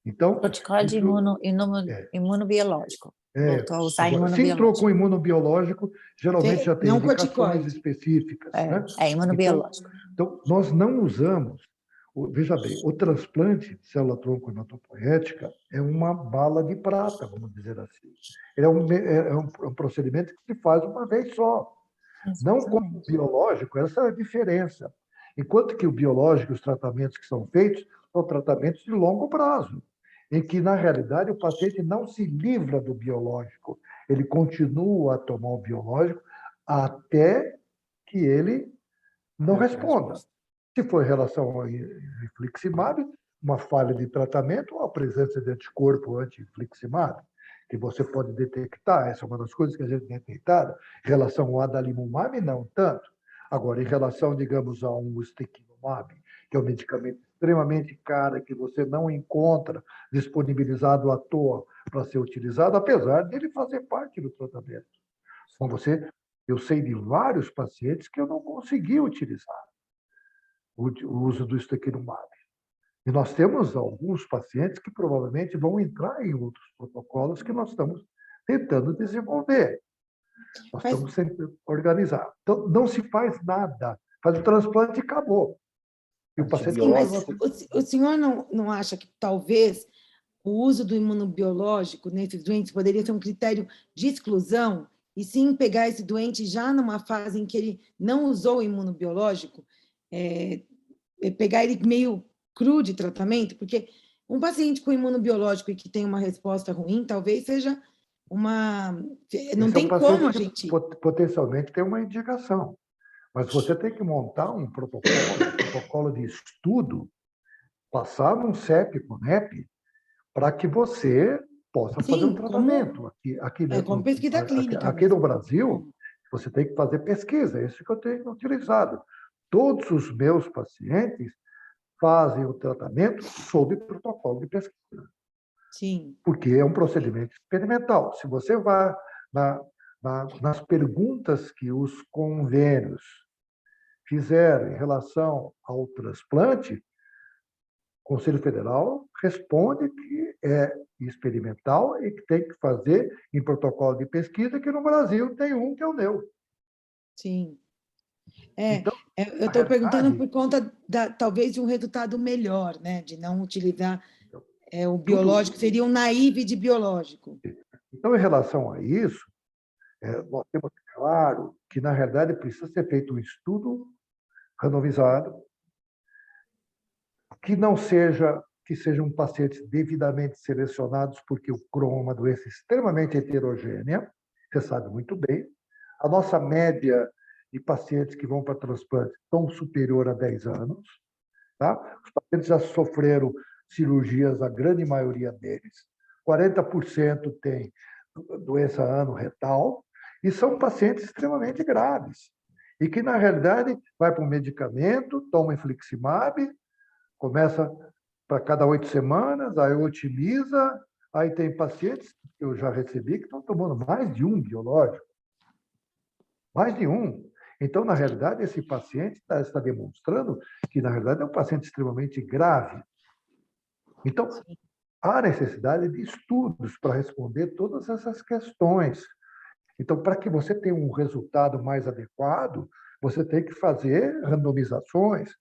Então, corticoide imunobiológico. Voltou a usar agora, se entrou com imunobiológico, geralmente já tem indicações específicas. Imunobiológico. Então, nós não usamos. Veja bem, o transplante de célula-tronco hematopoética é uma bala de prata, vamos dizer assim. Ele é um procedimento que se faz uma vez só. Não como o biológico, essa é a diferença. Enquanto que o biológico, os tratamentos que são feitos, são tratamentos de longo prazo, em que, na realidade, o paciente não se livra do biológico, ele continua a tomar o biológico até que ele não responda. Se for em relação ao infliximab, uma falha de tratamento ou a presença de anticorpo anti-infliximab, que você pode detectar, essa é uma das coisas que a gente tem detectado. Em relação ao adalimumab, não tanto. Agora, em relação, digamos, a um ustekinumab, que é um medicamento extremamente caro, que você não encontra disponibilizado à toa para ser utilizado, apesar dele fazer parte do tratamento. Então, eu sei de vários pacientes que eu não consegui utilizar o uso do ustekinumab. E nós temos alguns pacientes que provavelmente vão entrar em outros protocolos que nós estamos tentando desenvolver. Nós estamos tentando organizar. Então, não se faz nada. Faz o transplante e acabou. E o paciente o senhor não acha que talvez o uso do imunobiológico nesses doentes poderia ser um critério de exclusão e sim pegar esse doente já numa fase em que ele não usou o imunobiológico, pegar ele meio cru de tratamento? Porque um paciente com imunobiológico e que tem uma resposta ruim, talvez seja uma... Não tem como a gente... Potencialmente tem uma indicação. Mas você tem que montar um protocolo de estudo, passar num CEP, CONEP, para que você possa fazer um tratamento. Como pesquisa clínica. Aqui no Brasil, você tem que fazer pesquisa, é isso que eu tenho utilizado. Todos os meus pacientes fazem o tratamento sob protocolo de pesquisa. Sim. Porque é um procedimento experimental. Se você vai nas perguntas que os convênios fizeram em relação ao transplante, o Conselho Federal responde que é experimental e que tem que fazer em protocolo de pesquisa, que no Brasil tem um que é o meu. Sim. Então, eu estou perguntando por conta, talvez, de um resultado melhor, né? De não utilizar o biológico, seria um naive de biológico. Então, em relação a isso, nós temos claro que, na realidade, precisa ser feito um estudo randomizado, que sejam pacientes devidamente selecionados, porque o Crohn é uma doença extremamente heterogênea, você sabe muito bem. A nossa média de pacientes que vão para transplante estão superior a 10 anos. Tá? Os pacientes já sofreram cirurgias, a grande maioria deles. 40% tem doença ano-retal, e são pacientes extremamente graves. E que, na realidade, vai para um medicamento, toma infliximab, começa para cada 8 semanas, aí otimiza, aí tem pacientes que eu já recebi que estão tomando mais de um biológico. Mais de um. Então, na realidade, esse paciente está demonstrando que, na realidade, é um paciente extremamente grave. Então, há necessidade de estudos para responder todas essas questões. Então, para que você tenha um resultado mais adequado, você tem que fazer randomizações,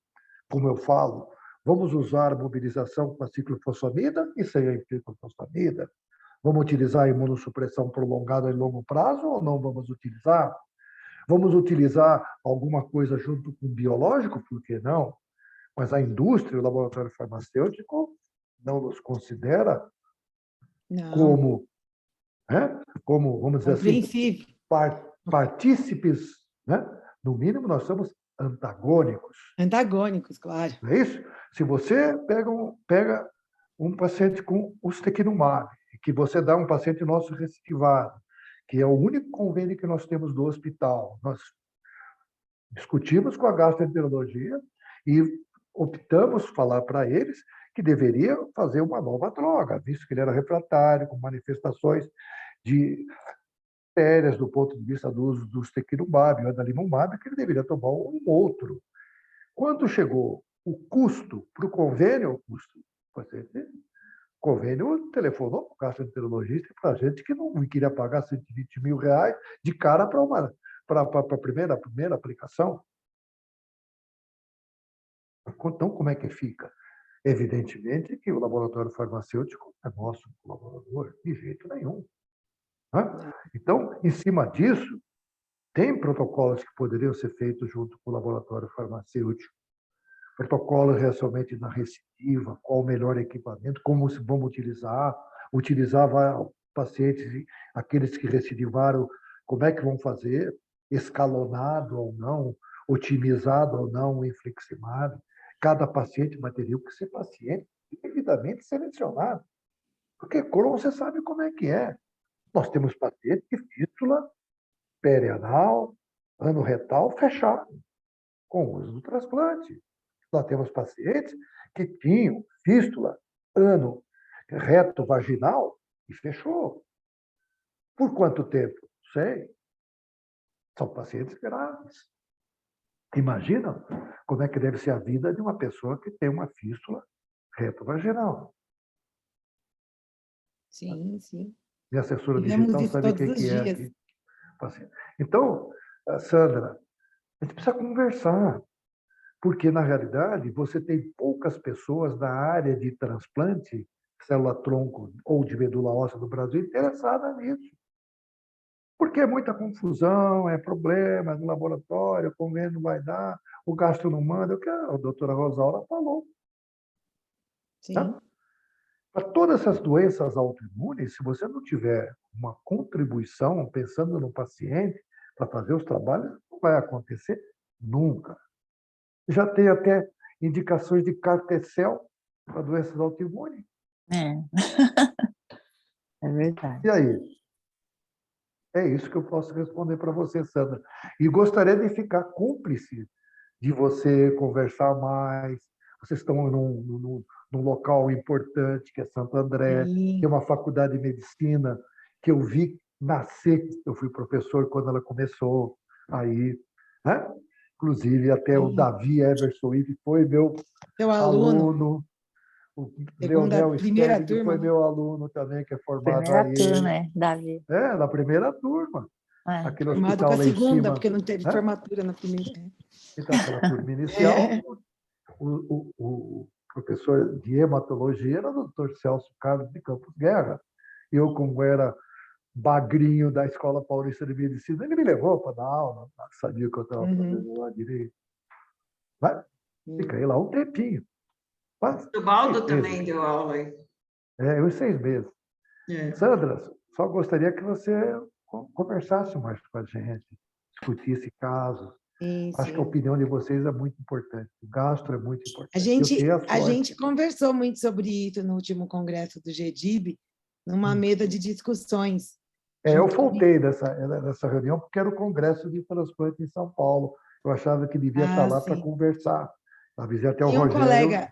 como eu falo, vamos usar a mobilização com a ciclofosfamida e sem a ciclofosfamida. Vamos utilizar a imunossupressão prolongada em longo prazo ou não vamos utilizar? Vamos utilizar alguma coisa junto com o biológico? Por que não? Mas a indústria, o laboratório farmacêutico, não nos considera como, né? Como, vamos dizer assim, partícipes, né? No mínimo, nós somos antagônicos. Antagônicos, claro. Não é isso? Se você pega um paciente com ustekinumab, que você dá um paciente nosso recidivado, que é o único convênio que nós temos do hospital, nós discutimos com a gastroenterologia e optamos falar para eles que deveria fazer uma nova droga, visto que ele era refratário, com manifestações de sérias do ponto de vista do uso do ustekinumab e adalimumab, que ele deveria tomar um outro. Quando chegou o custo para o convênio, o convênio telefonou para o gastroenterologista e para a gente que não queria pagar R$120 mil de cara para a primeira aplicação. Então, como é que fica? Evidentemente que o laboratório farmacêutico é nosso colaborador, de jeito nenhum. Né? Então, em cima disso, tem protocolos que poderiam ser feitos junto com o laboratório farmacêutico. Protocolos realmente na recidiva, qual o melhor equipamento, como vamos utilizar pacientes, aqueles que recidivaram, como é que vão fazer, escalonado ou não, otimizado ou não o infliximab. Cada paciente vai ter que ser paciente devidamente selecionado. Porque Crohn, você sabe como é que é. Nós temos pacientes de fístula, perianal, ano retal fechado, com o uso do transplante. Nós temos pacientes que tinham fístula, ano reto vaginal e fechou. Por quanto tempo? Não sei. São pacientes graves. Imagina como é que deve ser a vida de uma pessoa que tem uma fístula reto-vaginal. Sim, sim. Minha assessora Vivemos digital isso sabe o todos os que é dias. aqui. Então, Sandra, a gente precisa conversar, porque, na realidade, você tem poucas pessoas na área de transplante, célula-tronco ou de medula óssea do Brasil interessadas nisso. Porque é muita confusão, é problema no laboratório, o convênio não vai dar, o gasto não manda, o que a doutora Rosaura falou. Sim. Né? Para todas essas doenças autoimunes, se você não tiver uma contribuição, pensando no paciente, para fazer os trabalhos, não vai acontecer nunca. Já tem até indicações de cartecel para doenças autoimunes. É. É verdade. E aí? É isso que eu posso responder para você, Sandra. E gostaria de ficar cúmplice de você conversar mais. Vocês estão num local importante, que é Santo André, Sim. tem uma faculdade de medicina que eu vi nascer. Eu fui professor quando ela começou aí. Né? Inclusive, até o Davi Everson Ive foi meu Seu aluno. aluno. O Leonel Primeira Steg, que turma. foi meu aluno também, que é formado Primeira aí. turma, Davi. É, na primeira turma. É. Aquele Formado hospital com a lá em segunda, cima. porque não teve Né? formatura na primeira. Então, aquela turma inicial, o professor de hematologia era o Dr. Celso Carlos de Campos Guerra. Eu, como era bagrinho da Escola Paulista de Medicina, ele me levou para dar aula, sabia que eu estava fazendo lá direito. Mas fiquei lá um tempinho. Quase O Baldo 6 meses. também deu aula aí. Uns 6 meses. É. Sandra, só gostaria que você conversasse mais com a gente, discutisse casos. Sim, Acho que a sim. opinião de vocês é muito importante. O gastro é muito importante. A gente conversou muito sobre isso no último congresso do GEDIB, numa mesa de discussões. Eu faltei dessa reunião porque era o Congresso de Transplante em São Paulo. Eu achava que devia estar lá para sim. conversar. Avisei até o Tinha um Rogério.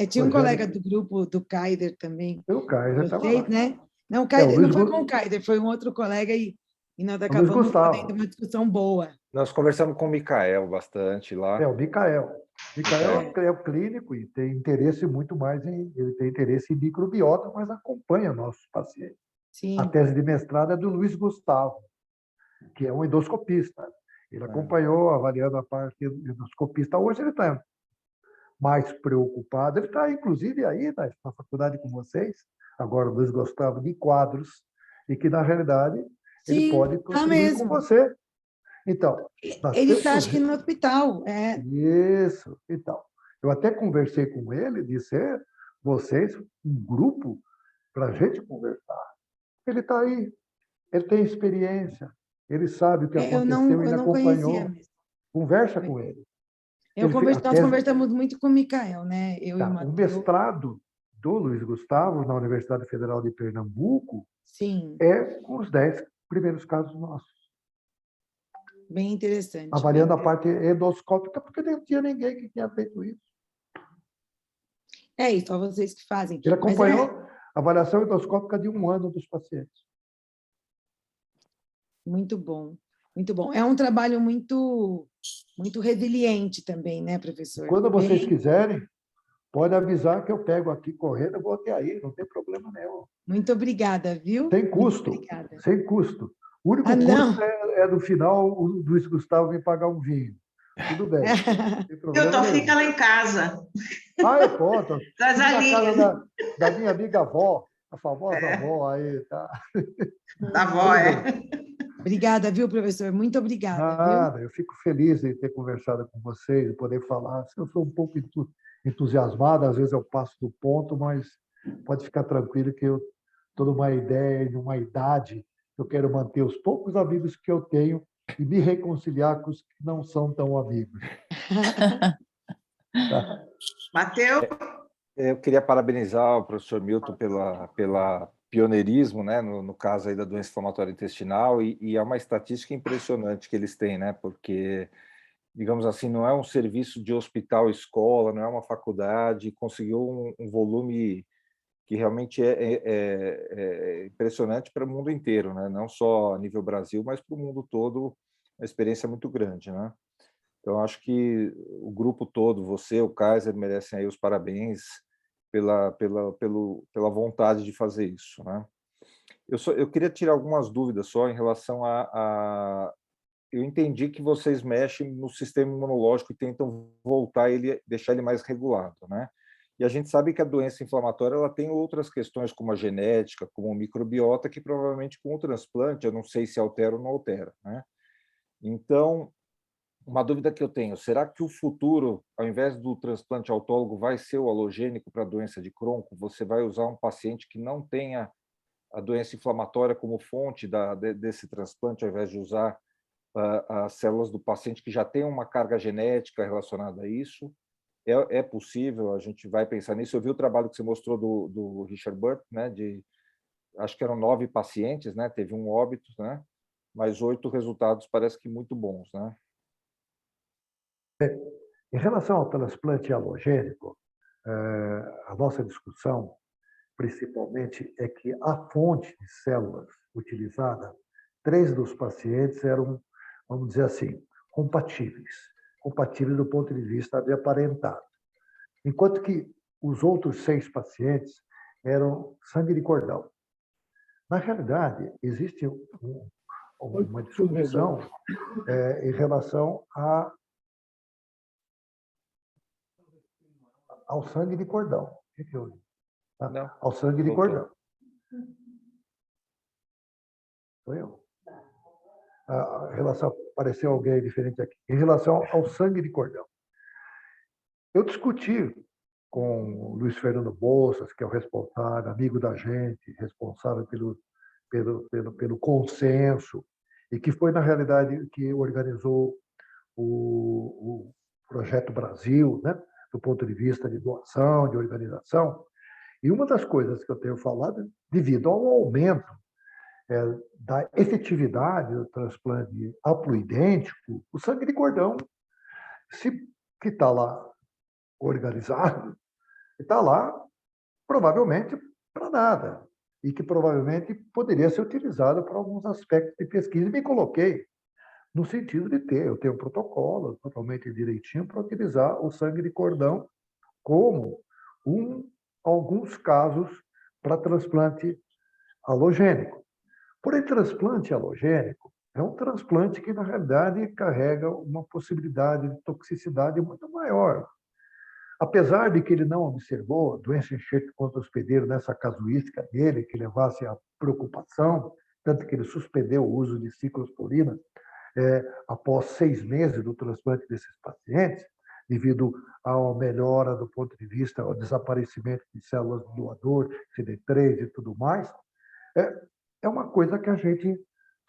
tinha um colega do grupo do Kaiser também. O Kaiser estava Vocês, lá. né? Não, o Kaiser, o Luiz não foi com o Kaiser, foi um outro colega e nós Luiz acabamos Gustavo. fazendo uma discussão boa. Nós conversamos com o Mikael bastante lá. O Mikael. Mikael é o clínico e tem interesse muito mais ele tem interesse em microbiota, mas acompanha nossos pacientes. Sim. A tese de mestrado é do Luiz Gustavo, que é um endoscopista. Ele acompanhou, avaliando a parte endoscopista. Hoje ele está mais preocupado. Ele está, inclusive, aí na faculdade com vocês, agora o Luiz Gustavo, de quadros, e que, na realidade, ele pode contribuir com você. Então, ele está, acho que, no hospital. Isso. Então, eu até conversei com ele, disse, vocês, um grupo, para a gente conversar. Ele está aí, ele tem experiência, ele sabe o que aconteceu, ele acompanhou. Conversa com ele. Nós conversamos muito com o Mikael, né? Eu e o Matheus. O mestrado do Luiz Gustavo, na Universidade Federal de Pernambuco, é com os 10 primeiros casos nossos. Bem interessante. Avaliando a parte endoscópica, porque não tinha ninguém que tinha feito isso. É isso, só vocês que fazem. Ele acompanhou a avaliação endoscópica de 1 ano dos pacientes. Muito bom, muito bom. É um trabalho muito resiliente também, né, professor? Quando vocês quiserem, pode avisar que eu pego aqui correndo, eu vou até aí, não tem problema nenhum. Muito obrigada, viu? Sem custo, sem custo. O único custo é no final o Luiz Gustavo me pagar um vinho. Tudo bem. Hilton, fica lá em casa. Pronto. Traz a casa da minha amiga avó, a famosa avó aí, tá? Da avó, Obrigada, viu, professor? Muito obrigada. Nada, eu fico feliz em ter conversado com vocês, de poder falar. Eu sou um pouco entusiasmado, às vezes eu passo do ponto, mas pode ficar tranquilo que eu estou numa ideia, numa idade, eu quero manter os poucos amigos que eu tenho e me reconciliar com os que não são tão amigos. Tá. Matheus? Eu queria parabenizar o professor Milton pela pioneirismo, né, no caso aí da doença inflamatória intestinal, e é uma estatística impressionante que eles têm, né, porque, digamos assim, não é um serviço de hospital-escola, não é uma faculdade, conseguiu um volume que realmente é impressionante para o mundo inteiro, né, não só a nível Brasil, mas para o mundo todo, uma experiência muito grande, né. Então, acho que o grupo todo, você, o Kaiser, merecem aí os parabéns pela vontade de fazer isso, né? Eu queria tirar algumas dúvidas só em relação eu entendi que vocês mexem no sistema imunológico e tentam voltar ele, deixar ele mais regulado, né? E a gente sabe que a doença inflamatória ela tem outras questões, como a genética, como o microbiota, que provavelmente com o transplante, eu não sei se altera ou não altera, né? Então, uma dúvida que eu tenho, será que o futuro, ao invés do transplante autólogo, vai ser o alogênico para a doença de Crohn? Você vai usar um paciente que não tenha a doença inflamatória como fonte desse transplante, ao invés de usar as células do paciente que já tem uma carga genética relacionada a isso? É possível, a gente vai pensar nisso. Eu vi o trabalho que você mostrou do Richard Burt, né, acho que eram 9 pacientes, né, teve um óbito, né, mas 8 resultados parece que muito bons, né? Em relação ao transplante alogênico, a nossa discussão, principalmente, é que a fonte de células utilizada, 3 dos pacientes eram, vamos dizer assim, compatíveis do ponto de vista de aparentado. Enquanto que os outros 6 pacientes eram sangue de cordão. Na realidade, existe uma discussão em relação ao sangue de cordão. O que eu tá? Ao sangue de cordão. Sou eu. Apareceu alguém diferente aqui. Em relação ao sangue de cordão. Eu discuti com o Luiz Fernando Bolsas, que é o responsável, amigo da gente, responsável pelo consenso, e que foi, na realidade, que organizou o Projeto Brasil, né? Do ponto de vista de doação, de organização. E uma das coisas que eu tenho falado, devido ao aumento da efetividade do transplante haploidêntico, o sangue de cordão, que está lá organizado, está lá provavelmente para nada, e que provavelmente poderia ser utilizado para alguns aspectos de pesquisa. E me coloquei no sentido de eu tenho um protocolo totalmente direitinho para utilizar o sangue de cordão como alguns casos para transplante halogênico. Porém, transplante halogênico é um transplante que, na realidade, carrega uma possibilidade de toxicidade muito maior. Apesar de que ele não observou doença enxerto contra hospedeiro nessa casuística dele, que levasse à preocupação, tanto que ele suspendeu o uso de ciclosporina após 6 meses do transplante desses pacientes, devido à melhora do ponto de vista ao desaparecimento de células do doador, CD3 e tudo mais, é uma coisa que a gente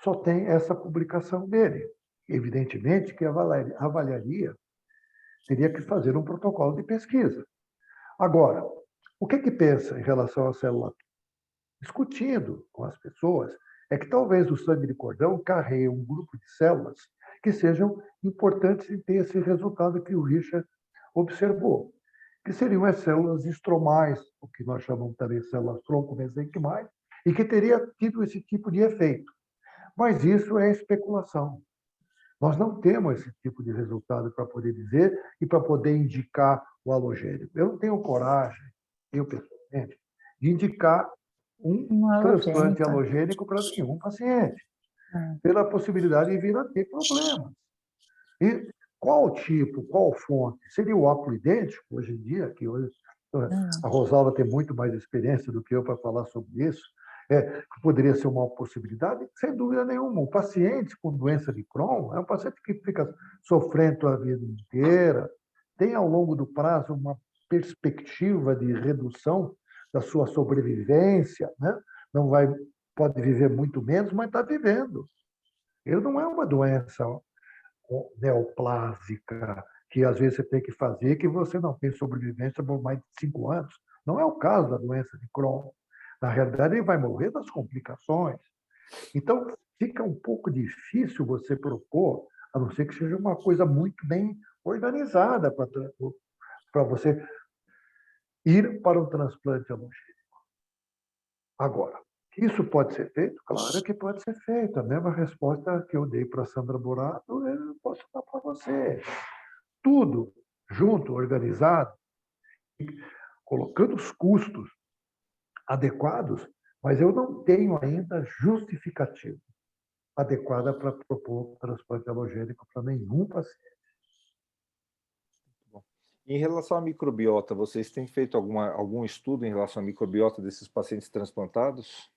só tem essa publicação dele. Evidentemente que avaliaria, teria que fazer um protocolo de pesquisa. Agora, o que pensa em relação à célula? Discutindo com as pessoas, é que talvez o sangue de cordão carregue um grupo de células que sejam importantes em ter esse resultado que o Richard observou, que seriam as células estromais, o que nós chamamos também de células tronco-mesenquimais, e que teria tido esse tipo de efeito. Mas isso é especulação. Nós não temos esse tipo de resultado para poder dizer e para poder indicar o halogênico. Eu não tenho coragem, eu pessoalmente, de indicar um transplante halogênico para nenhum paciente, pela possibilidade de vir a ter problemas. E qual tipo, qual fonte? Seria o haploidêntico, hoje em dia, que hoje a Rosalba tem muito mais experiência do que eu para falar sobre isso, que poderia ser uma possibilidade, sem dúvida nenhuma. O paciente com doença de Crohn é um paciente que fica sofrendo a vida inteira, tem ao longo do prazo uma perspectiva de redução da sua sobrevivência, né? Não pode viver muito menos, mas está vivendo. Ele não é uma doença neoplásica que às vezes você tem que fazer que você não tem sobrevivência por mais de 5 anos. Não é o caso da doença de Crohn. Na realidade, ele vai morrer das complicações. Então, fica um pouco difícil você propor, a não ser que seja uma coisa muito bem organizada para você ir para o transplante halogênico. Agora, isso pode ser feito? Claro que pode ser feito. A mesma resposta que eu dei para a Sandra Burato, eu posso dar para você. Tudo junto, organizado, colocando os custos adequados, mas eu não tenho ainda justificativa adequada para propor transplante halogênico para nenhum paciente. Em relação à microbiota, vocês têm feito algum estudo em relação à microbiota desses pacientes transplantados?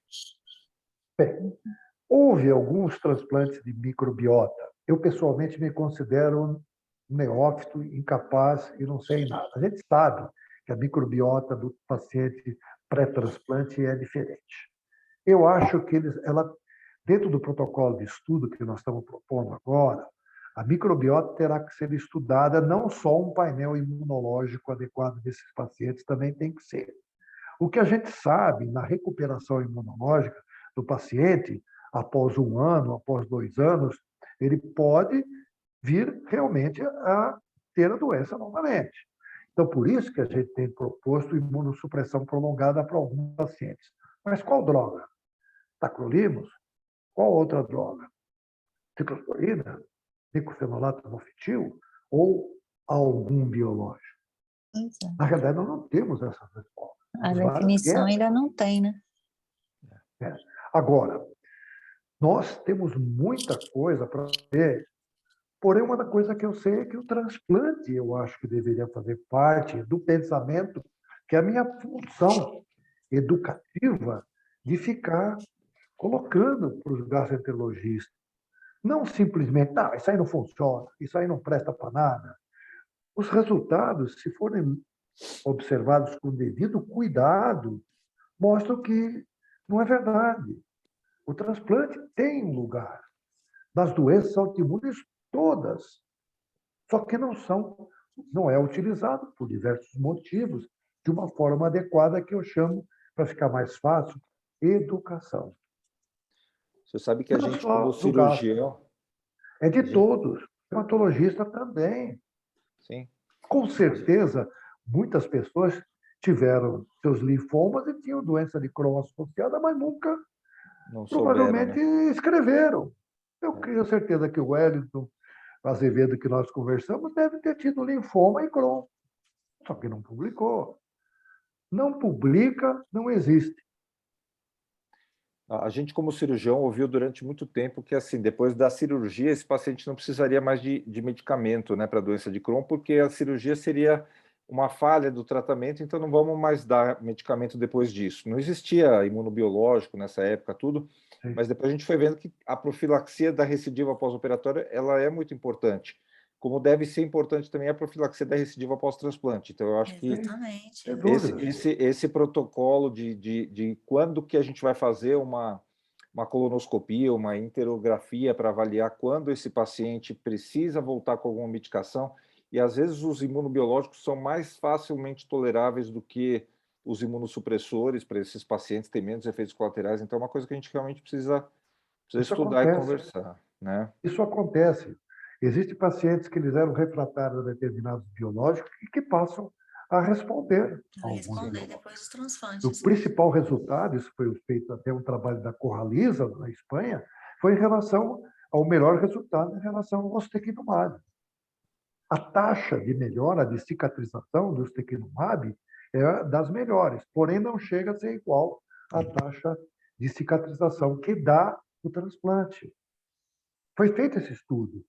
Bem, houve alguns transplantes de microbiota. Eu, pessoalmente, me considero neófito, incapaz e não sei nada. A gente sabe que a microbiota do paciente pré-transplante é diferente. Eu acho que ela, dentro do protocolo de estudo que nós estamos propondo agora, a microbiota terá que ser estudada, não só um painel imunológico adequado desses pacientes, também tem que ser. O que a gente sabe na recuperação imunológica do paciente, após 1 ano, após 2 anos, ele pode vir realmente a ter a doença novamente. Então, por isso que a gente tem proposto imunossupressão prolongada para alguns pacientes. Mas qual droga? Tacrolimus? Qual outra droga? Ciclosporina? Diclofenolato mofetil? Ou algum biológico? Na realidade, nós não temos essas respostas. A definição ainda não tem, né? Agora, nós temos muita coisa para ver, porém, uma coisa que eu sei é que o transplante, eu acho que deveria fazer parte do pensamento, que é a minha função educativa de ficar colocando para os gastroenterologistas. Não simplesmente, isso aí não funciona, isso aí não presta para nada. Os resultados, se forem observados com devido cuidado, mostram que não é verdade. O transplante tem um lugar nas doenças autoimunes todas, só que não é utilizado por diversos motivos de uma forma adequada que eu chamo, para ficar mais fácil, educação. Você sabe que a Não gente, só como do gasto, cirurgião, é de a gente, todos. O hematologista também. sim, Com certeza, muitas pessoas tiveram seus linfomas e tinham doença de Crohn associada, mas nunca, não souberam, provavelmente, né? escreveram. Eu tenho certeza que o Wellington Azevedo, que nós conversamos, deve ter tido linfoma e Crohn, só que não publicou. Não publica, não existe. A gente, como cirurgião, ouviu durante muito tempo que, assim, depois da cirurgia, esse paciente não precisaria mais de medicamento, né, para a doença de Crohn, porque a cirurgia seria uma falha do tratamento, então não vamos mais dar medicamento depois disso. Não existia imunobiológico nessa época, tudo, Sim. mas depois a gente foi vendo que a profilaxia da recidiva pós-operatória, ela é muito importante, como deve ser importante também a profilaxia da recidiva pós-transplante. Então, eu acho que Exatamente. Sem dúvida. esse protocolo de quando que a gente vai fazer uma colonoscopia, uma enterografia para avaliar quando esse paciente precisa voltar com alguma medicação, e às vezes os imunobiológicos são mais facilmente toleráveis do que os imunossupressores para esses pacientes, têm menos efeitos colaterais, então é uma coisa que a gente realmente precisa Isso estudar e acontece. conversar, né? Isso acontece. Existem pacientes que eles eram refratários a determinados biológicos e que passam a responder a Vai alguns responder biológicos. depois dos O transplantes. principal resultado, isso foi feito até um trabalho da Corraliza, na Espanha, foi em relação ao melhor resultado em relação ao ustekinumab. A taxa de melhora de cicatrização do ustekinumab é das melhores, porém não chega a ser igual à taxa de cicatrização que dá o transplante. Foi feito esse estudo.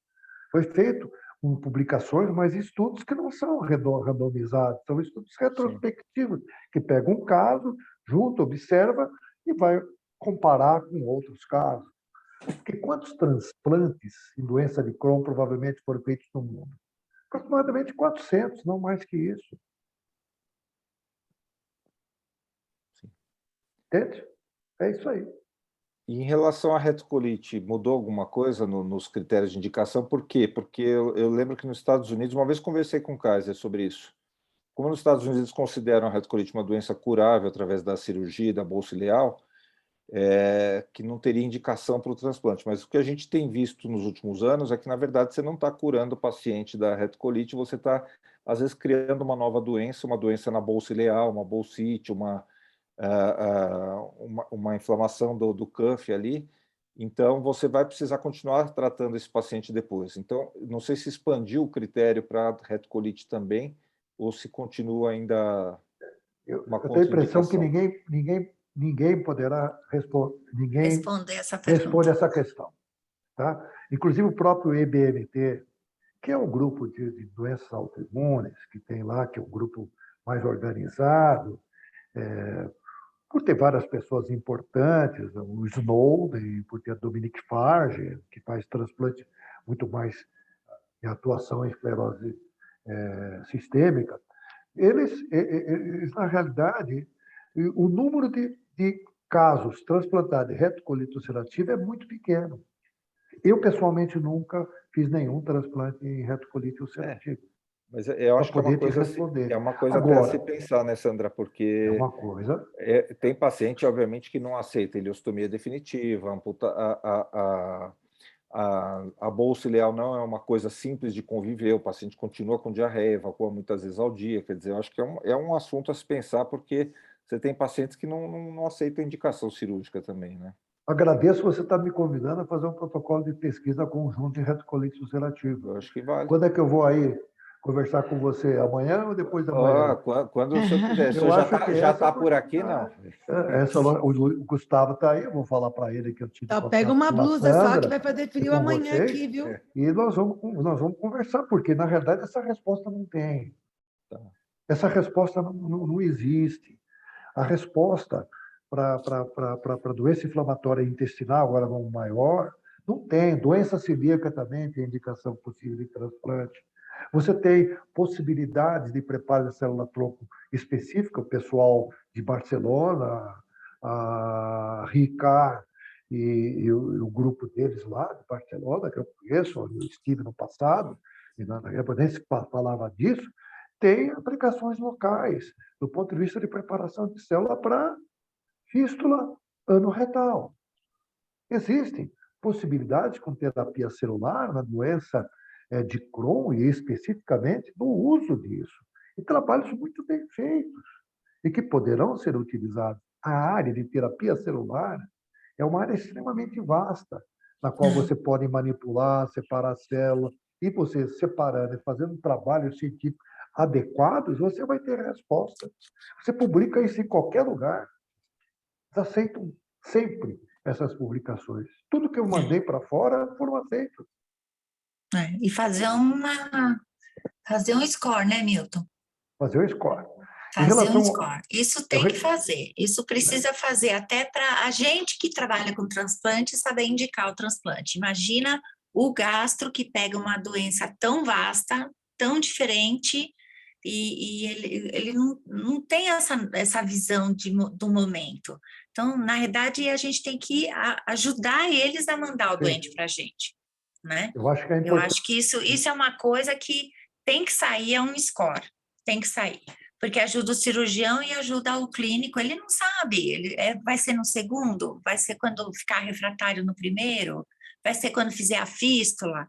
Foi feito com publicações, mas estudos que não são randomizados, são estudos Sim. retrospectivos, que pegam um caso, junta, observa e vai comparar com outros casos. Porque quantos transplantes em doença de Crohn provavelmente foram feitos no mundo? Aproximadamente 400, não mais que isso. Sim. Entende? É isso aí. E em relação à retocolite, mudou alguma coisa nos critérios de indicação? Por quê? Porque eu lembro que nos Estados Unidos, uma vez conversei com o Kaiser sobre isso. Como nos Estados Unidos eles consideram a retocolite uma doença curável através da cirurgia e da bolsa ileal, que não teria indicação para o transplante. Mas o que a gente tem visto nos últimos anos é que, na verdade, você não está curando o paciente da retocolite, você está, às vezes, criando uma nova doença, uma doença na bolsa ileal, uma bolsite, uma inflamação do cuff ali, então você vai precisar continuar tratando esse paciente depois. Então, não sei se expandiu o critério para retocolite também, ou se continua ainda uma Eu tenho a impressão que contraindicação. ninguém poderá Responder essa responde pergunta. essa questão. Tá? Inclusive o próprio EBMT, que é um grupo de doenças autoimunes, que tem lá, que é um grupo mais organizado, por ter várias pessoas importantes, o Snowden, por ter a Dominique Farge, que faz transplante muito mais em atuação em esclerose sistêmica. Eles, na realidade, o número de casos transplantados de retocolite ulcerativa é muito pequeno. Eu, pessoalmente, nunca fiz nenhum transplante em retocolite ulcerativa. Mas eu Para acho que é uma poder te coisa, responder. é uma coisa até a se Agora, pensar, né, Sandra? é Porque uma coisa. tem paciente, obviamente, que não aceita ileostomia definitiva, a bolsa ileal não é uma coisa simples de conviver, o paciente continua com diarreia, evacua muitas vezes ao dia, quer dizer, eu acho que é um assunto a se pensar, porque você tem pacientes que não aceitam indicação cirúrgica também, né? Agradeço você estar me convidando a fazer um protocolo de pesquisa conjunto em retocolite ulcerativa. Eu acho que vale. Quando é que eu vou aí conversar com você? Amanhã ou depois da manhã? Quando o senhor quiser. O senhor Eu acho que já essa é a tá por aqui, não? oportunidade. O Gustavo está aí, eu vou falar para ele que eu tive Só pega contato uma com a blusa só que Sandra vai fazer e frio com amanhã vocês, aqui, viu? e nós vamos conversar, porque, na realidade, essa resposta não tem. Tá. Essa resposta não existe. A resposta para doença inflamatória intestinal, agora vamos maior, não tem. Doença celíaca também tem indicação possível de transplante. Você tem possibilidades de preparo de célula-tronco específica, o pessoal de Barcelona, a Ricard e o grupo deles lá de Barcelona, que eu conheço, onde eu estive no passado, e na época nem se falava disso, tem aplicações locais, do ponto de vista de preparação de célula para fístula anorretal. Existem possibilidades com terapia celular na doença de Crohn e especificamente no uso disso. E trabalhos muito bem feitos e que poderão ser utilizados. A área de terapia celular é uma área extremamente vasta, na qual você pode manipular, separar células, e você separando e fazendo um trabalho científico adequado, você vai ter resposta. Você publica isso em qualquer lugar. Eles aceitam sempre essas publicações. Tudo que eu mandei para fora foram aceitos. E fazer um score, né, Milton? Fazer o score. Fazer um score. Isso tem que fazer. Isso precisa fazer até para a gente que trabalha com transplante saber indicar o transplante. Imagina o gastro que pega uma doença tão vasta, tão diferente, e ele não tem essa visão do momento. Então, na verdade, a gente tem que ajudar eles a mandar o doente para a gente, né? Eu acho que é importante. Eu acho que isso é uma coisa que tem que sair, é um score, tem que sair. Porque ajuda o cirurgião e ajuda o clínico, ele não sabe, vai ser no segundo, vai ser quando ficar refratário no primeiro, vai ser quando fizer a fístula.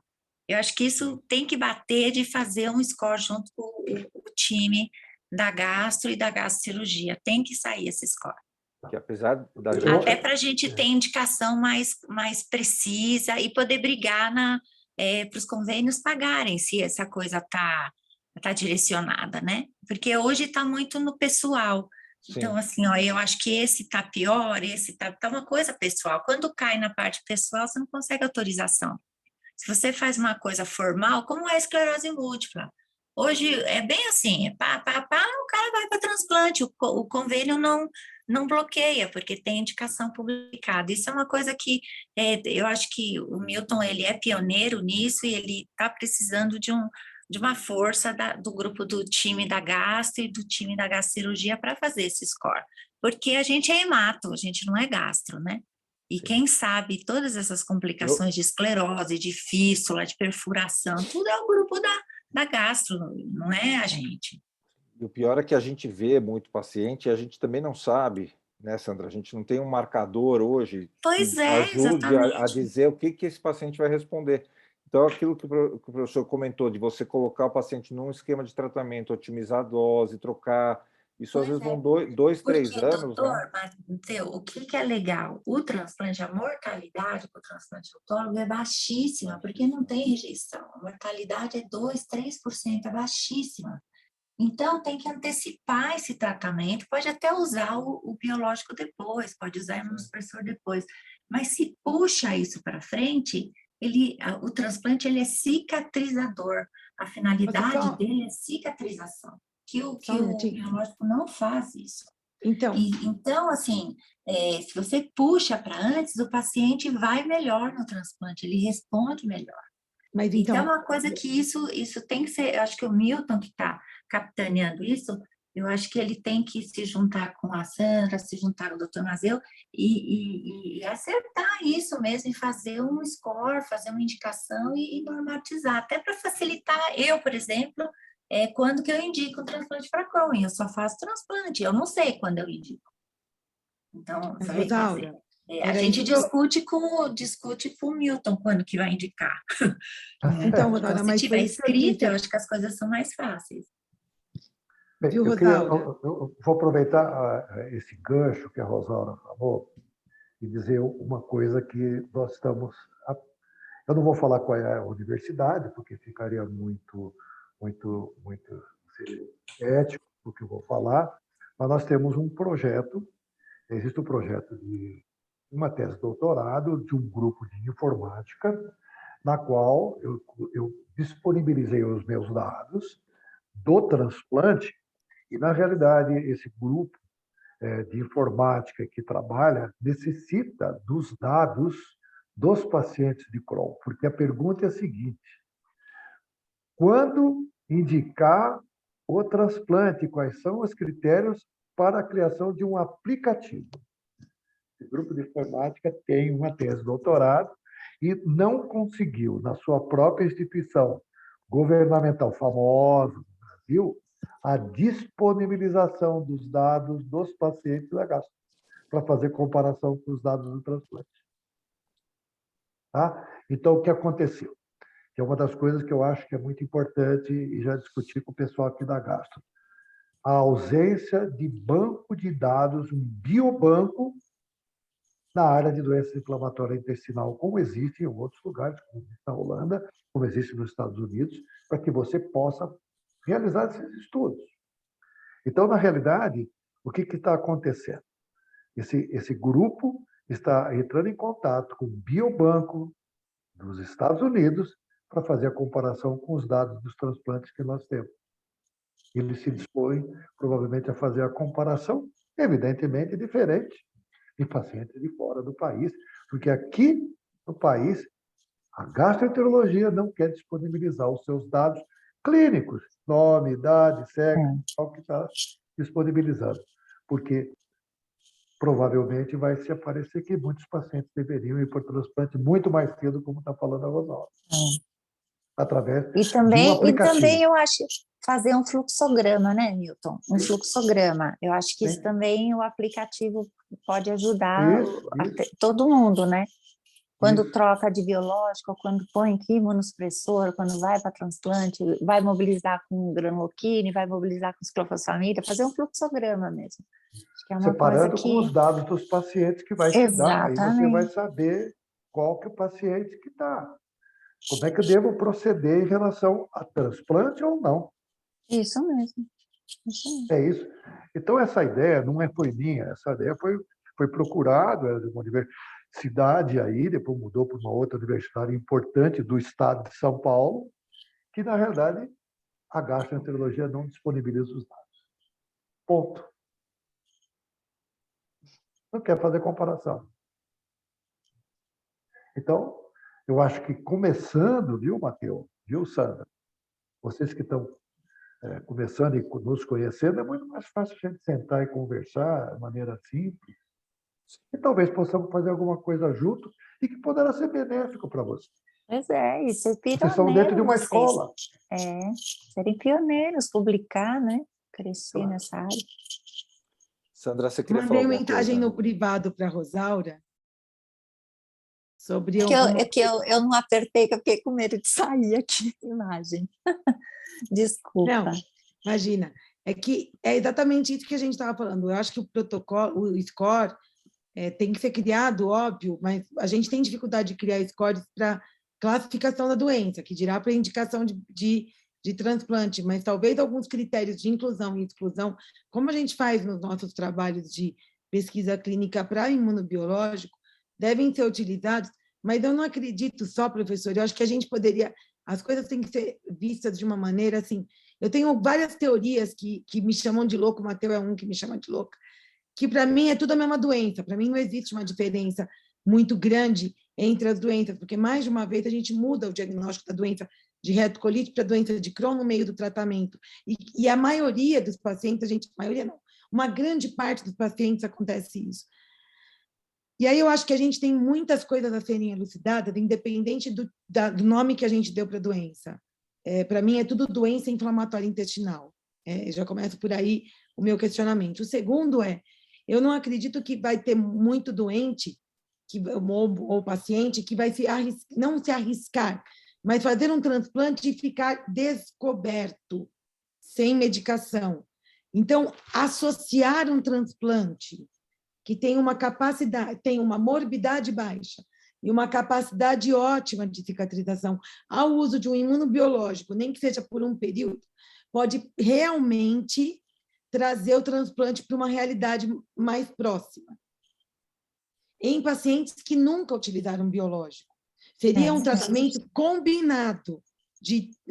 Eu acho que isso tem que bater de fazer um score junto com o time da gastro e da gastrocirurgia, tem que sair esse score. Que apesar da Até para a gente ter indicação mais precisa e poder brigar para os convênios pagarem, se essa coisa está direcionada, né? Porque hoje está muito no pessoal. Sim. Então, assim, eu acho que esse está pior, esse está uma coisa pessoal. Quando cai na parte pessoal, você não consegue autorização. Se você faz uma coisa formal, como é a esclerose múltipla? Hoje é bem assim, o cara vai para transplante, o convênio não bloqueia, porque tem indicação publicada. Isso é uma coisa que eu acho que o Milton ele é pioneiro nisso e ele está precisando de uma força do grupo do time da gastro e do time da gastrocirurgia para fazer esse score. Porque a gente é hemato, a gente não é gastro, né? E sim, quem sabe todas essas complicações de esclerose, de fístula, de perfuração, tudo é o grupo da gastro, não é a gente. E o pior é que a gente vê muito paciente e a gente também não sabe, né, Sandra? A gente não tem um marcador hoje que ajude a dizer o que esse paciente vai responder. Então, aquilo que o professor comentou, de você colocar o paciente num esquema de tratamento, otimizar a dose, trocar... Isso às vezes vão 2, 3 anos, doutor, né? Mateu, o que é legal? O transplante, a mortalidade para o transplante autólogo é baixíssima, porque não tem rejeição. A mortalidade é 2, 3%, é baixíssima. Então, tem que antecipar esse tratamento, pode até usar o biológico depois, pode usar o imunossupressor depois, mas se puxa isso para frente, o transplante ele é cicatrizador, a finalidade dele é cicatrização. Que o biológico não faz isso. Então assim, se você puxa para antes, o paciente vai melhor no transplante, ele responde melhor. Mas, então é uma coisa que isso tem que ser, eu acho que o Milton que está capitaneando isso, eu acho que ele tem que se juntar com a Sandra, se juntar com o Dr. Mazeu e acertar isso mesmo, e fazer um score, fazer uma indicação e normatizar, até para facilitar. Eu, por exemplo, quando que eu indico o transplante para Crohn, eu só faço transplante, eu não sei quando eu indico. Então, a gente discute com o Milton quando que vai indicar. Então, se tiver escrito, eu acho que as coisas são mais fáceis. Bem, eu vou aproveitar esse gancho que a Rosaura falou e dizer uma coisa que nós estamos... Eu não vou falar qual é a universidade, porque ficaria muito ético o que eu vou falar, mas nós temos um projeto, existe um projeto de uma tese de doutorado de um grupo de informática, na qual eu disponibilizei os meus dados do transplante, e, na realidade, esse grupo de informática que trabalha necessita dos dados dos pacientes de Crohn, porque a pergunta é a seguinte: quando indicar o transplante, quais são os critérios para a criação de um aplicativo. Esse grupo de informática tem uma tese de doutorado e não conseguiu, na sua própria instituição governamental famosa no Brasil, a disponibilização dos dados dos pacientes da gastro, para fazer comparação com os dados do transplante. Tá? Então, o que aconteceu? Que é uma das coisas que eu acho que é muito importante e já discuti com o pessoal aqui da Gastro. A ausência de banco de dados, um biobanco, na área de doença inflamatória intestinal, como existe em outros lugares, como existe na Holanda, como existe nos Estados Unidos, para que você possa realizar esses estudos. Então, na realidade, o que está acontecendo? Esse grupo está entrando em contato com o biobanco dos Estados Unidos para fazer a comparação com os dados dos transplantes que nós temos. Ele se dispõe, provavelmente, a fazer a comparação, evidentemente, diferente de pacientes de fora do país, porque aqui no país, a gastroenterologia não quer disponibilizar os seus dados clínicos, nome, idade, sexo, o que está disponibilizando, porque provavelmente vai se aparecer que muitos pacientes deveriam ir por transplante muito mais cedo, como está falando a Rosalba. Através de um aplicativo. E também eu acho fazer um fluxograma, né, Milton? Um fluxograma. Eu acho que isso também o aplicativo pode ajudar todo mundo, né? Quando troca de biológico, quando põe imunossupressor, quando vai para transplante, vai mobilizar com granuloquine, vai mobilizar com ciclofosfamida, fazer um fluxograma mesmo. Acho que é uma separando coisa com os dados dos pacientes que vai te dar. Aí você vai saber qual que é o paciente que está. Como é que eu devo proceder em relação a transplante ou não. Isso mesmo. É isso. Então, essa ideia não foi minha, essa ideia foi procurada, era de uma universidade aí, depois mudou para uma outra universidade importante do estado de São Paulo, que, na realidade, a gastroenterologia não disponibiliza os dados. Ponto. Não quer fazer comparação. Então, eu acho que começando, viu, Matheus? Viu, Sandra? Vocês que estão começando e nos conhecendo, é muito mais fácil a gente sentar e conversar de maneira simples. E talvez possamos fazer alguma coisa junto e que poderá ser benéfico para vocês. Pois é, e ser pioneiros. Vocês são dentro de uma escola. Serem pioneiros, publicar, né? Crescer nessa área. Sandra, você queria falar alguma coisa? Mandei mensagem no privado para a Rosaura sobre... Eu não apertei, que eu fiquei com medo de sair aqui a imagem. Desculpa. Não, imagina. É que é exatamente isso que a gente estava falando. Eu acho que o protocolo, o score, tem que ser criado, óbvio, mas a gente tem dificuldade de criar scores para classificação da doença, que dirá para indicação de transplante, mas talvez alguns critérios de inclusão e exclusão, como a gente faz nos nossos trabalhos de pesquisa clínica para imunobiológico, devem ser utilizados, mas eu não acredito só, professor, eu acho que a gente poderia... As coisas têm que ser vistas de uma maneira assim... Eu tenho várias teorias que me chamam de louco, o Matheus é um que me chama de louca, que para mim é tudo a mesma doença, para mim não existe uma diferença muito grande entre as doenças, porque mais de uma vez a gente muda o diagnóstico da doença de retocolite para a doença de Crohn no meio do tratamento, e a maioria dos pacientes, maioria não, uma grande parte dos pacientes acontece isso. E aí eu acho que a gente tem muitas coisas a serem elucidadas, independente do nome que a gente deu para a doença. Para mim é tudo doença inflamatória intestinal. Já começo por aí o meu questionamento. O segundo eu não acredito que vai ter muito doente ou paciente que vai não se arriscar, mas fazer um transplante e ficar descoberto, sem medicação. Então, associar um transplante que tem uma capacidade, tem uma morbidade baixa e uma capacidade ótima de cicatrização ao uso de um imunobiológico, nem que seja por um período, pode realmente trazer o transplante para uma realidade mais próxima. Em pacientes que nunca utilizaram biológico. Seria um tratamento combinado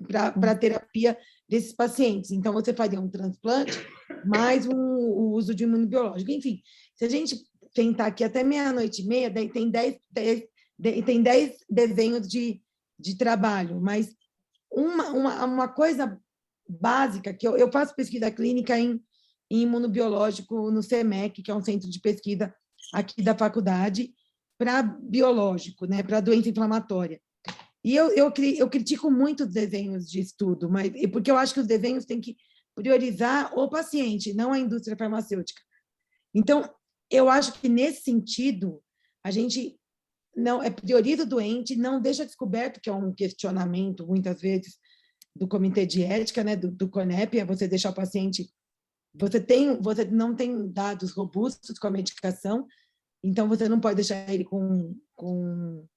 para a terapia desses pacientes. Então, você faria um transplante mais o uso de imunobiológico. Enfim, se a gente tentar aqui até 00:30, tem 10 desenhos de trabalho, mas uma coisa básica, que eu faço pesquisa clínica em imunobiológico no CEMEC, que é um centro de pesquisa aqui da faculdade, para biológico, né, para doença inflamatória. E eu critico muito os desenhos de estudo, porque eu acho que os desenhos têm que priorizar o paciente, não a indústria farmacêutica. Então, eu acho que, nesse sentido, a gente não prioriza o doente, não deixa descoberto, que é um questionamento, muitas vezes, do Comitê de Ética, né, do CONEP, é você deixar o paciente... Você não tem dados robustos com a medicação, então você não pode deixar ele com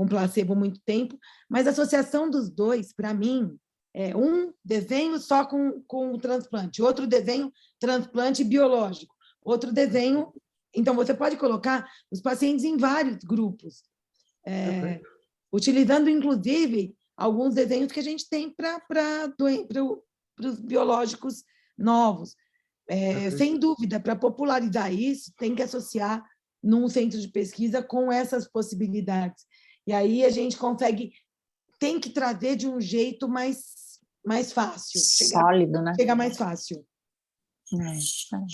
placebo muito tempo, mas a associação dos dois, para mim, é um desenho só com o transplante, outro desenho transplante biológico, outro desenho... Então, você pode colocar os pacientes em vários grupos, utilizando, inclusive, alguns desenhos que a gente tem para os biológicos novos. Sem dúvida, para popularizar isso, tem que associar num centro de pesquisa com essas possibilidades. E aí a gente tem que trazer de um jeito mais fácil. Sólido, né? Chega mais fácil.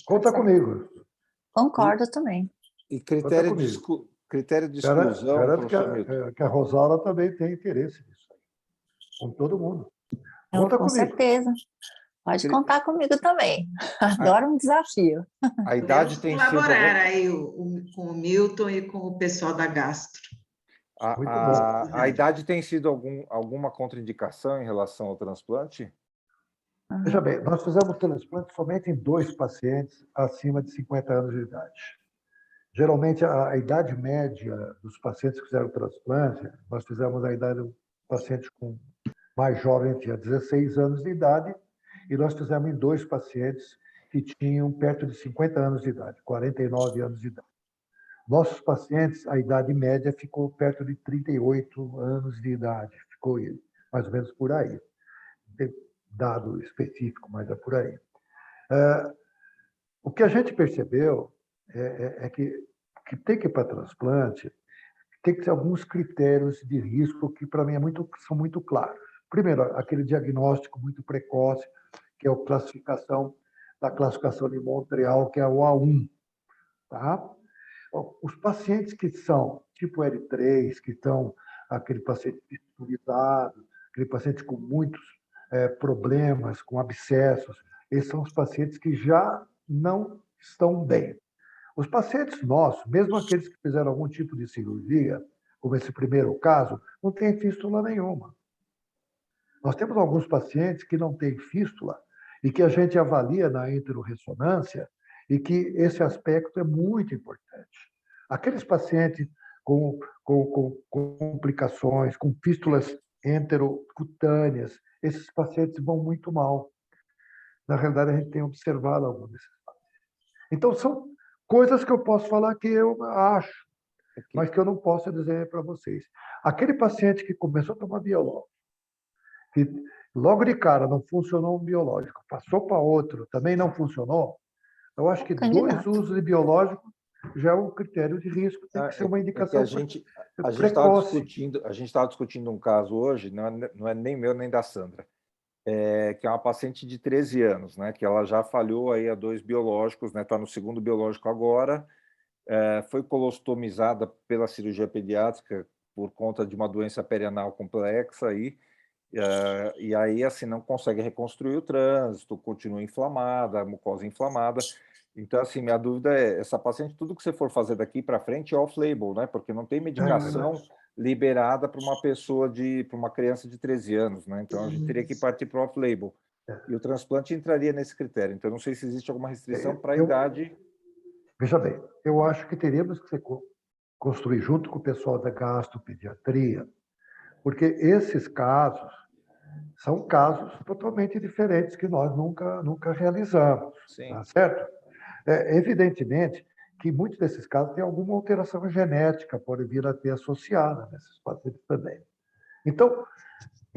Conta comigo. Concordo também. E critério de exclusão, Garanto professor Milton. que a Rosala também tem interesse nisso. Com todo mundo. Conta Com comigo. certeza. Pode contar comigo também. Adoro um desafio. A idade tem sido... colaborar aí com o Milton e com o pessoal da Gastro. A idade tem sido alguma contraindicação em relação ao transplante? Veja bem, nós fizemos transplante somente em 2 pacientes acima de 50 anos de idade. Geralmente, a idade média dos pacientes que fizeram transplante, nós fizemos a idade do paciente mais jovem, tinha 16 anos de idade, e nós fizemos em 2 pacientes que tinham perto de 50 anos de idade, 49 anos de idade. Nossos pacientes, a idade média ficou perto de 38 anos de idade, ficou mais ou menos por aí. Não tem dado específico, mas é por aí. O que a gente percebeu é que tem que ir para transplante, tem que ter alguns critérios de risco que, para mim, são muito claros. Primeiro, aquele diagnóstico muito precoce, que é a classificação de Montreal, que é o A1. Tá? Os pacientes que são tipo L3, que estão aquele paciente fistulizado, aquele paciente com muitos problemas, com abscessos, esses são os pacientes que já não estão bem. Os pacientes nossos, mesmo aqueles que fizeram algum tipo de cirurgia, como esse primeiro caso, não tem fístula nenhuma. Nós temos alguns pacientes que não têm fístula e que a gente avalia na enterorressonância e que esse aspecto é muito importante. Aqueles pacientes com complicações, com fístulas enterocutâneas, esses pacientes vão muito mal. Na realidade, a gente tem observado alguns desses pacientes. Então, são coisas que eu posso falar que eu acho, mas que eu não posso dizer para vocês. Aquele paciente que começou a tomar biológico, que logo de cara não funcionou um biológico, passou para outro, também não funcionou, eu acho que 2 usos de biológico já é um critério de risco, tem que ser uma indicação precoce. A gente estava discutindo um caso hoje, não é nem meu nem da Sandra, que é uma paciente de 13 anos, né, que ela já falhou aí a 2 biológicos, né, está no 2º biológico agora, foi colostomizada pela cirurgia pediátrica por conta de uma doença perianal complexa aí, e aí assim não consegue reconstruir o trânsito, continua inflamada, a mucosa inflamada. Então, assim, minha dúvida é, essa paciente, tudo que você for fazer daqui para frente é off-label, né? Porque não tem medicação liberada para uma pessoa para uma criança de 13 anos, né? Então, a gente teria que partir para o off-label. E o transplante entraria nesse critério. Então, não sei se existe alguma restrição para a idade. Veja bem, eu acho que teríamos que construir junto com o pessoal da gastropediatria, porque esses casos são casos totalmente diferentes que nós nunca realizamos. Sim. Tá certo? Evidentemente que muitos desses casos têm alguma alteração genética, pode vir a ter associada nesses pacientes também. Então,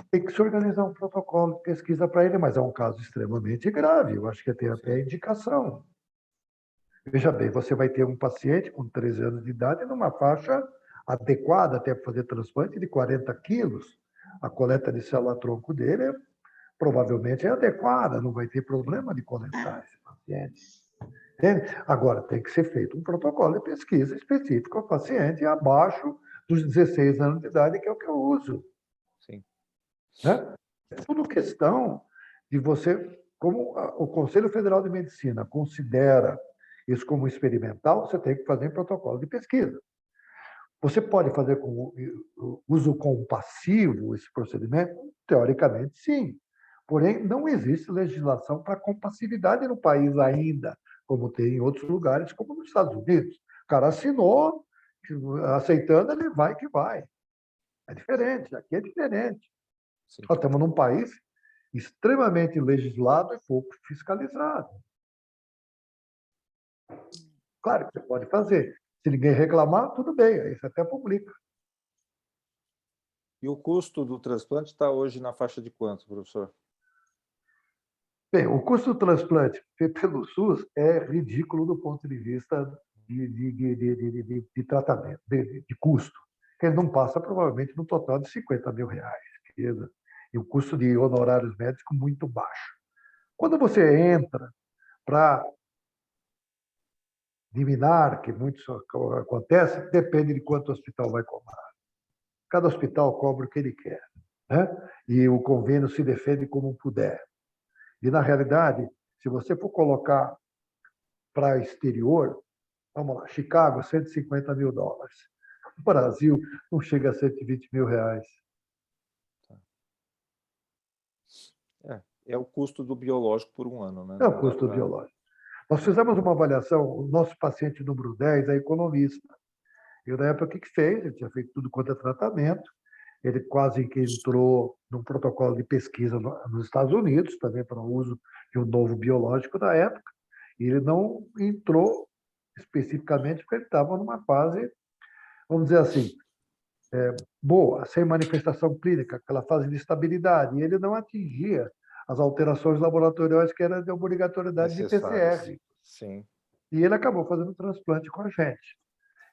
tem que se organizar um protocolo de pesquisa para ele, mas é um caso extremamente grave, eu acho que tem até indicação. Veja bem, você vai ter um paciente com 13 anos de idade numa faixa adequada até para fazer transplante de 40 quilos. A coleta de célula-tronco dele provavelmente é adequada, não vai ter problema de coletar esse paciente. Entende? Agora, tem que ser feito um protocolo de pesquisa específico ao paciente abaixo dos 16 anos de idade, que é o que eu uso. Sim. Né? É tudo questão de você, como o Conselho Federal de Medicina considera isso como experimental, você tem que fazer em protocolo de pesquisa. Você pode fazer com uso compassivo esse procedimento? Teoricamente, sim. Porém, não existe legislação para compassividade no país ainda, como tem em outros lugares, como nos Estados Unidos. O cara assinou, aceitando, ele vai que vai. É diferente, aqui é diferente. Sim. Nós estamos num país extremamente legislado e pouco fiscalizado. Claro que você pode fazer. Se ninguém reclamar, tudo bem, aí você até publica. E o custo do transplante está hoje na faixa de quanto, professor? Bem, o custo do transplante pelo SUS é ridículo do ponto de vista de tratamento, de custo. Ele não passa, provavelmente, no total de R$50 mil. E o custo de honorários médicos muito baixo. Quando você entra para liminar, que muito acontece, depende de quanto o hospital vai cobrar. Cada hospital cobra o que ele quer, né? E o convênio se defende como puder. E, na realidade, se você for colocar para exterior, vamos lá, Chicago, $150 mil. O Brasil não chega a R$120 mil. É o custo do biológico por um ano, né? É o custo biológico. Nós fizemos uma avaliação, o nosso paciente número 10 é economista. E na época, o que fez? Ele tinha feito tudo quanto é tratamento. Ele quase que entrou num protocolo de pesquisa nos Estados Unidos, também para o uso de um novo biológico da época. E ele não entrou especificamente porque ele estava numa fase, vamos dizer assim, boa, sem manifestação clínica, aquela fase de estabilidade. E ele não atingia as alterações laboratoriais que eram de obrigatoriedade de PCR. Sim. E ele acabou fazendo transplante com a gente.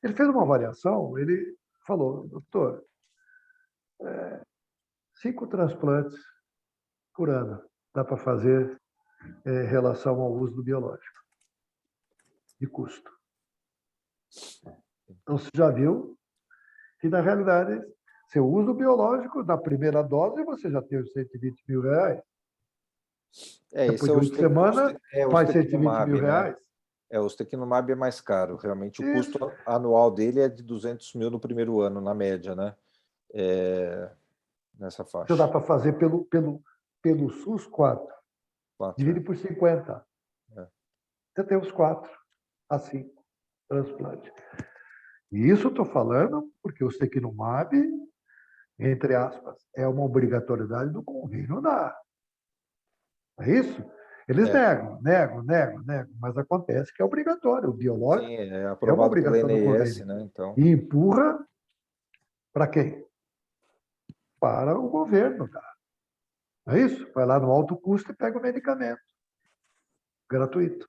Ele fez uma avaliação, ele falou, doutor, 5 transplantes por ano dá para fazer em relação ao uso do biológico, de custo. Então, você já viu que, na realidade, você usa o biológico, na primeira dose, você já tem os R$120 mil. Depois de 8 semanas, mais R$120 mil. Né? O ustekinumab é mais caro, realmente. O custo anual dele é de 200 mil no primeiro ano, na média, né? Nessa faixa. Você dá para fazer pelo SUS 4. Divide por 50. Você tem os 4, assim, transplante. E isso eu estou falando porque o ustekinumab, entre aspas, é uma obrigatoriedade do convênio da. É isso? Eles negam, mas acontece que é obrigatório. O biológico é aprovado uma obrigação pelo do INS, convênio. Né? Então... E empurra para quem? Para o governo. Cara. É isso? Vai lá no alto custo e pega o medicamento. Gratuito.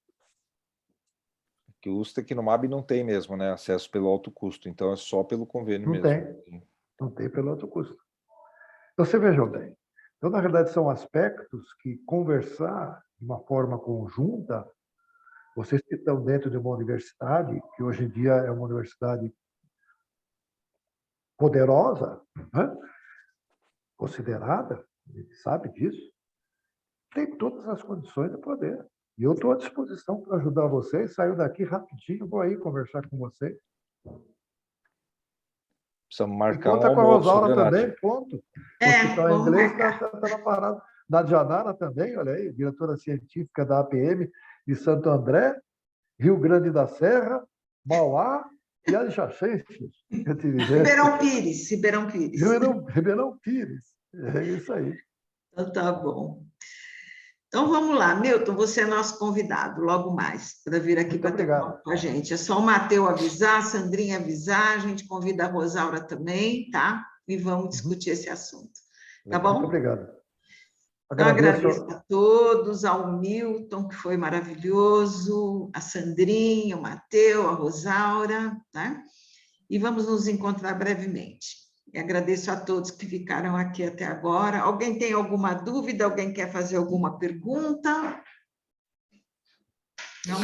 Que o ustekinumab não tem mesmo, né? Acesso pelo alto custo, então é só pelo convênio não mesmo. Não tem pelo alto custo. Então, você vejam bem. Então, na realidade, são aspectos que conversar de uma forma conjunta, vocês que estão dentro de uma universidade, que hoje em dia é uma universidade poderosa, né? Considerada, a gente sabe disso, tem todas as condições de poder. E eu estou à disposição para ajudar vocês. Saio daqui rapidinho, vou aí conversar com vocês. Precisamos marcar e conta um com a Rosaura almoço, também, ponto. O hospital inglês está na parada. Nadianara também, olha aí, diretora científica da APM de Santo André, Rio Grande da Serra, Mauá e Adjacências. Ribeirão Pires. Ribeirão Pires. É isso aí. Então, tá bom. Então, vamos lá. Milton, você é nosso convidado, logo mais, para vir aqui bater papo com a gente. É só o Matheus avisar, a Sandrinha avisar, a gente convida a Rosaura também, tá? E vamos discutir esse assunto. Tá bom? Muito obrigado. Então, agradeço a todos, ao Milton, que foi maravilhoso, a Sandrinha, o Matheus, a Rosaura, né? E vamos nos encontrar brevemente. E agradeço a todos que ficaram aqui até agora. Alguém tem alguma dúvida? Alguém quer fazer alguma pergunta? Não?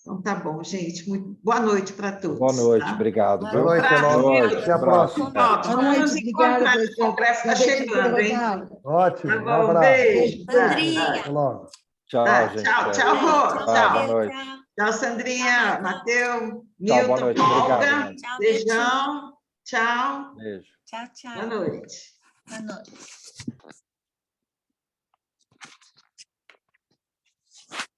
Então, tá bom, gente. Muito boa noite para todos. Boa noite, tá? obrigado. Boa viu? noite, Abraço, Elon. viu? Até a próxima. Ó, Boa vamos nos noite, obrigada, encontrar, o professor. congresso está chegando, hein? Ótimo, Tá um bom, abraço. beijo. Sandrinha. Até logo. Tchau, Tá, gente. tchau, tchau, Rô. Tchau, Tchau. boa noite. tchau. Tchau, Sandrinha, Matheus, Tchau, boa Milton, noite. Obrigado, Olga. Amanda. Tchau, Beijão. Tchau. Beijo. Tchau, tchau. Boa noite. Boa noite.